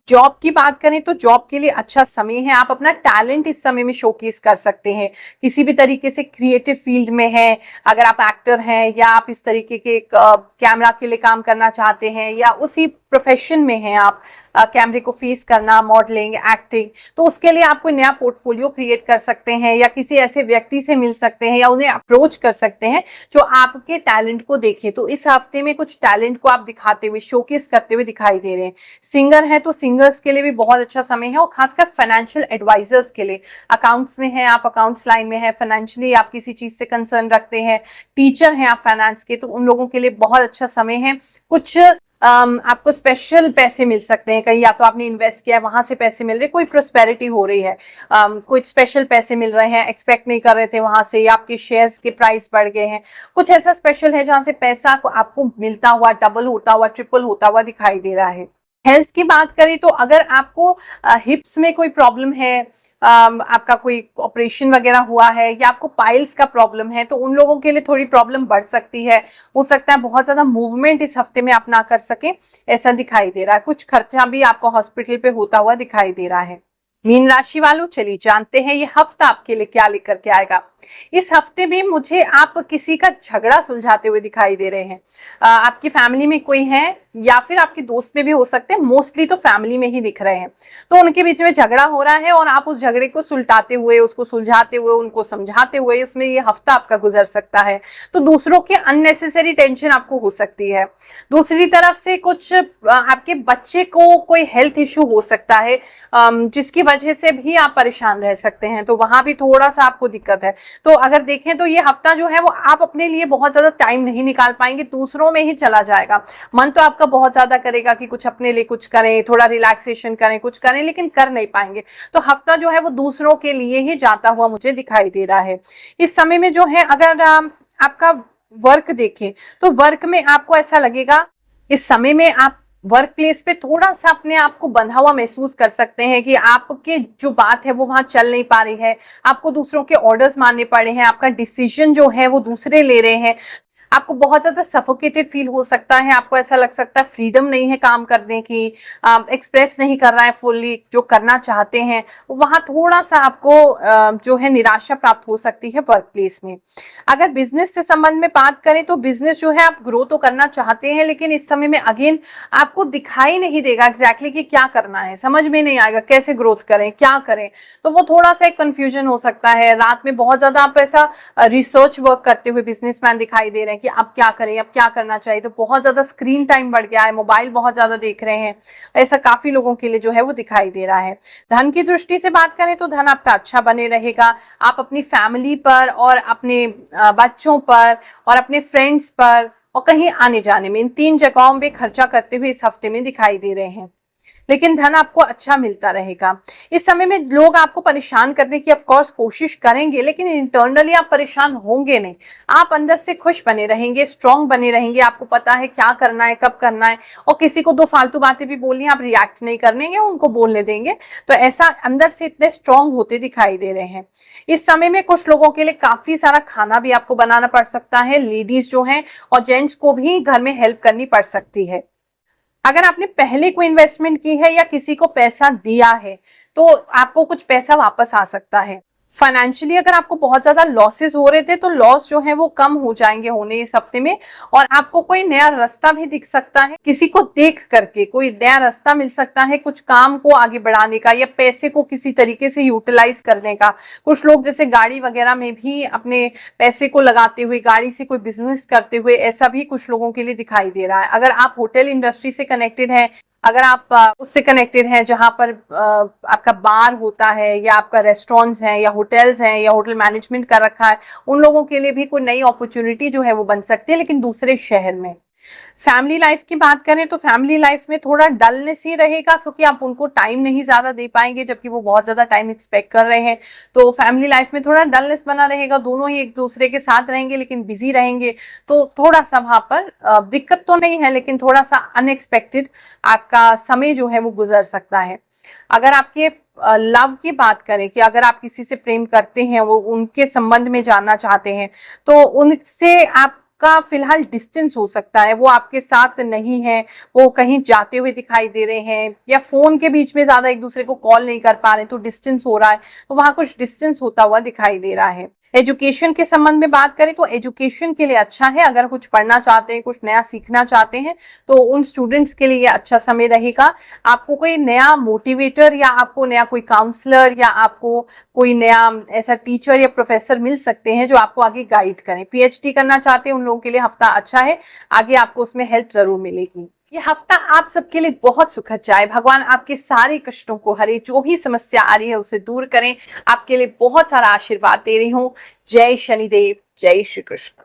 S1: जॉब की बात करें तो जॉब के लिए अच्छा समय है, आप अपना टैलेंट इस समय में शोकेस कर सकते हैं, किसी भी तरीके से क्रिएटिव फील्ड में है, अगर आप एक्टर हैं या आप इस तरीके के कैमरा के लिए काम करना चाहते हैं, या उसी प्रोफेशन में हैं आप, कैमरे को फेस करना, मॉडलिंग, एक्टिंग, तो उसके लिए आप कोई नया पोर्टफोलियो क्रिएट कर सकते हैं, या किसी ऐसे व्यक्ति से मिल सकते हैं या उन्हें अप्रोच कर सकते हैं जो आपके टैलेंट को देखे। तो इस हफ्ते में कुछ टैलेंट को आप दिखाते हुए, शोकेस करते हुए दिखाई दे रहे हैं। सिंगर है तो सिंगर्स के लिए भी बहुत अच्छा समय है, और खासकर फाइनेंशियल एडवाइजर्स के लिए, अकाउंट्स में है आप, अकाउंट्स लाइन में है, फाइनेंशियली आप किसी चीज से कंसर्न रखते हैं, टीचर हैं आप फाइनेंस के, तो उन लोगों के लिए बहुत अच्छा समय है। कुछ आपको स्पेशल पैसे मिल सकते हैं, कहीं या तो आपने इन्वेस्ट किया है वहां से पैसे मिल रहे, कोई प्रोस्पेरिटी हो रही है, कुछ स्पेशल पैसे मिल रहे हैं, एक्सपेक्ट नहीं कर रहे थे वहां से, या आपके शेयर्स के प्राइस बढ़ गए हैं, कुछ ऐसा स्पेशल है जहां से पैसा को आपको मिलता हुआ, डबल होता हुआ, ट्रिपल होता हुआ दिखाई दे रहा है। हेल्थ की बात करें तो अगर आपको हिप्स में कोई प्रॉब्लम है, आपका कोई ऑपरेशन वगैरह हुआ है, या आपको पाइल्स का प्रॉब्लम है, तो उन लोगों के लिए थोड़ी प्रॉब्लम बढ़ सकती है। हो सकता है बहुत ज्यादा मूवमेंट इस हफ्ते में आप ना कर सके, ऐसा दिखाई दे रहा है। कुछ खर्चा भी आपको हॉस्पिटल पे होता हुआ दिखाई दे रहा है। मीन राशि वालों, चलिए जानते हैं ये हफ्ता आपके लिए क्या लेकर के आएगा। इस हफ्ते में मुझे आप किसी का झगड़ा सुलझाते हुए दिखाई दे रहे हैं। आपकी फैमिली में कोई है, या फिर आपके दोस्त में भी हो सकते हैं, मोस्टली तो फैमिली में ही दिख रहे हैं, तो उनके बीच में झगड़ा हो रहा है और आप उस झगड़े को सुलटाते हुए, उसको सुलझाते हुए, उनको समझाते हुए उसमें ये हफ्ता आपका गुजर सकता है। तो दूसरों के अननेसेसरी टेंशन आपको हो सकती है। दूसरी तरफ से कुछ आपके बच्चे को कोई हेल्थ इश्यू हो सकता है, जिसकी वजह से भी आप परेशान रह सकते हैं, तो वहां भी थोड़ा सा आपको दिक्कत है। तो अगर देखें तो ये हफ्ता जो है वो आप अपने लिए बहुत ज्यादा टाइम नहीं निकाल पाएंगे, दूसरों में ही चला जाएगा। मन तो आपका बहुत ज्यादा करेगा कि कुछ अपने लिए कुछ करें, थोड़ा रिलैक्सेशन करें, कुछ करें, लेकिन कर नहीं पाएंगे। तो हफ्ता जो है वो दूसरों के लिए ही जाता हुआ मुझे दिखाई दे रहा है। इस समय में जो है अगर आपका वर्क देखें तो वर्क में आपको ऐसा लगेगा, इस समय में आप वर्क प्लेस पे थोड़ा सा अपने आप को बंधा हुआ महसूस कर सकते हैं कि आपके जो बात है वो वहां चल नहीं पा रही है, आपको दूसरों के ऑर्डर्स मानने पड़े हैं, आपका डिसीजन जो है वो दूसरे ले रहे हैं, आपको बहुत ज्यादा सफोकेटेड फील हो सकता है, आपको ऐसा लग सकता है फ्रीडम नहीं है काम करने की, एक्सप्रेस नहीं कर रहा है फुल्ली जो करना चाहते हैं, वहां थोड़ा सा आपको जो है निराशा प्राप्त हो सकती है वर्क प्लेस में। अगर बिजनेस से संबंध में बात करें तो बिजनेस जो है आप ग्रो तो करना चाहते हैं, लेकिन इस समय में अगेन आपको दिखाई नहीं देगा एग्जैक्टली कि क्या करना है, समझ में नहीं आएगा कैसे ग्रोथ करें, क्या करें, तो वो थोड़ा सा एक कंफ्यूजन हो सकता है। रात में बहुत ज्यादा आप ऐसा रिसर्च वर्क करते हुए बिजनेसमैन दिखाई दे रहे हैं कि अब क्या करें, अब क्या करना चाहिए, तो बहुत ज्यादा स्क्रीन टाइम बढ़ गया है, मोबाइल बहुत ज्यादा देख रहे हैं, ऐसा काफी लोगों के लिए जो है वो दिखाई दे रहा है। धन की दृष्टि से बात करें तो धन आपका अच्छा बने रहेगा, आप अपनी फैमिली पर और अपने बच्चों पर और अपने फ्रेंड्स पर और कहीं आने जाने में, इन 3 जगहों पे खर्चा करते हुए इस हफ्ते में दिखाई दे रहे हैं। लेकिन धन आपको अच्छा मिलता रहेगा। इस समय में लोग आपको परेशान करने की ऑफकोर्स कोशिश करेंगे, लेकिन इंटरनली आप परेशान होंगे नहीं। आप अंदर से खुश बने रहेंगे, स्ट्रांग बने रहेंगे, आपको पता है क्या करना है, कब करना है, और किसी को दो फालतू बातें भी बोलनी है, आप रिएक्ट नहीं करनेंगे, उनको बोलने देंगे। तो ऐसा अंदर से इतने स्ट्रांग होते दिखाई दे रहे हैं। इस समय में कुछ लोगों के लिए काफी सारा खाना भी आपको बनाना पड़ सकता है। लेडीज जो हैं और जेंट्स को भी घर में हेल्प करनी पड़ सकती है। अगर आपने पहले कोई इन्वेस्टमेंट की है या किसी को पैसा दिया है तो आपको कुछ पैसा वापस आ सकता है। फाइनेंशियली अगर आपको बहुत ज्यादा लॉसेस हो रहे थे तो लॉस जो है वो कम हो जाएंगे होने इस हफ्ते में, और आपको कोई नया रास्ता भी दिख सकता है। किसी को देख करके कोई नया रास्ता मिल सकता है कुछ काम को आगे बढ़ाने का या पैसे को किसी तरीके से यूटिलाइज करने का। कुछ लोग जैसे गाड़ी वगैरह में भी अपने पैसे को लगाते हुए, गाड़ी से कोई बिजनेस करते हुए, ऐसा भी कुछ लोगों के लिए दिखाई दे रहा है। अगर आप होटल इंडस्ट्री से कनेक्टेड हैं, अगर आप उससे कनेक्टेड हैं जहां पर आपका बार होता है या आपका रेस्टोरेंट्स हैं या होटल्स हैं या होटल मैनेजमेंट कर रखा है, उन लोगों के लिए भी कोई नई अपॉर्चुनिटी जो है वो बन सकती है, लेकिन दूसरे शहर में। फैमिली लाइफ की बात करें तो फैमिली लाइफ में थोड़ा डलनेस ही रहेगा, क्योंकि आप उनको टाइम नहीं ज्यादा दे पाएंगे, जबकि वो बहुत ज्यादा टाइम एक्सपेक्ट कर रहे हैं। तो फैमिली लाइफ में थोड़ा डलनेस बना रहेगा। दोनों ही एक दूसरे के साथ रहेंगे लेकिन बिजी रहेंगे, तो थोड़ा सा वहां पर दिक्कत तो नहीं है, लेकिन थोड़ा सा अनएक्सपेक्टेड आपका समय जो है वो गुजर सकता है। अगर आपके लव की बात करें कि अगर आप किसी से प्रेम करते हैं, वो उनके संबंध में जानना चाहते हैं, तो उनसे आपका फिलहाल डिस्टेंस हो सकता है। वो आपके साथ नहीं है, वो कहीं जाते हुए दिखाई दे रहे हैं, या फोन के बीच में ज्यादा एक दूसरे को कॉल नहीं कर पा रहे, तो डिस्टेंस हो रहा है। तो वहां कुछ डिस्टेंस होता हुआ दिखाई दे रहा है। एजुकेशन के संबंध में बात करें तो एजुकेशन के लिए अच्छा है। अगर कुछ पढ़ना चाहते हैं, कुछ नया सीखना चाहते हैं, तो उन स्टूडेंट्स के लिए अच्छा समय रहेगा। आपको कोई नया मोटिवेटर या आपको नया कोई काउंसलर या आपको कोई नया ऐसा टीचर या प्रोफेसर मिल सकते हैं जो आपको आगे गाइड करें। पीएचडी करना चाहते हैं उन लोगों के लिए हफ्ता अच्छा है, आगे आपको उसमें हेल्प जरूर मिलेगी। ये हफ्ता आप सबके लिए बहुत सुखद जाए। भगवान आपके सारे कष्टों को हरे, जो भी समस्या आ रही है उसे दूर करें। आपके लिए बहुत सारा आशीर्वाद दे रही हूँ। जय शनिदेव, जय श्री कृष्ण।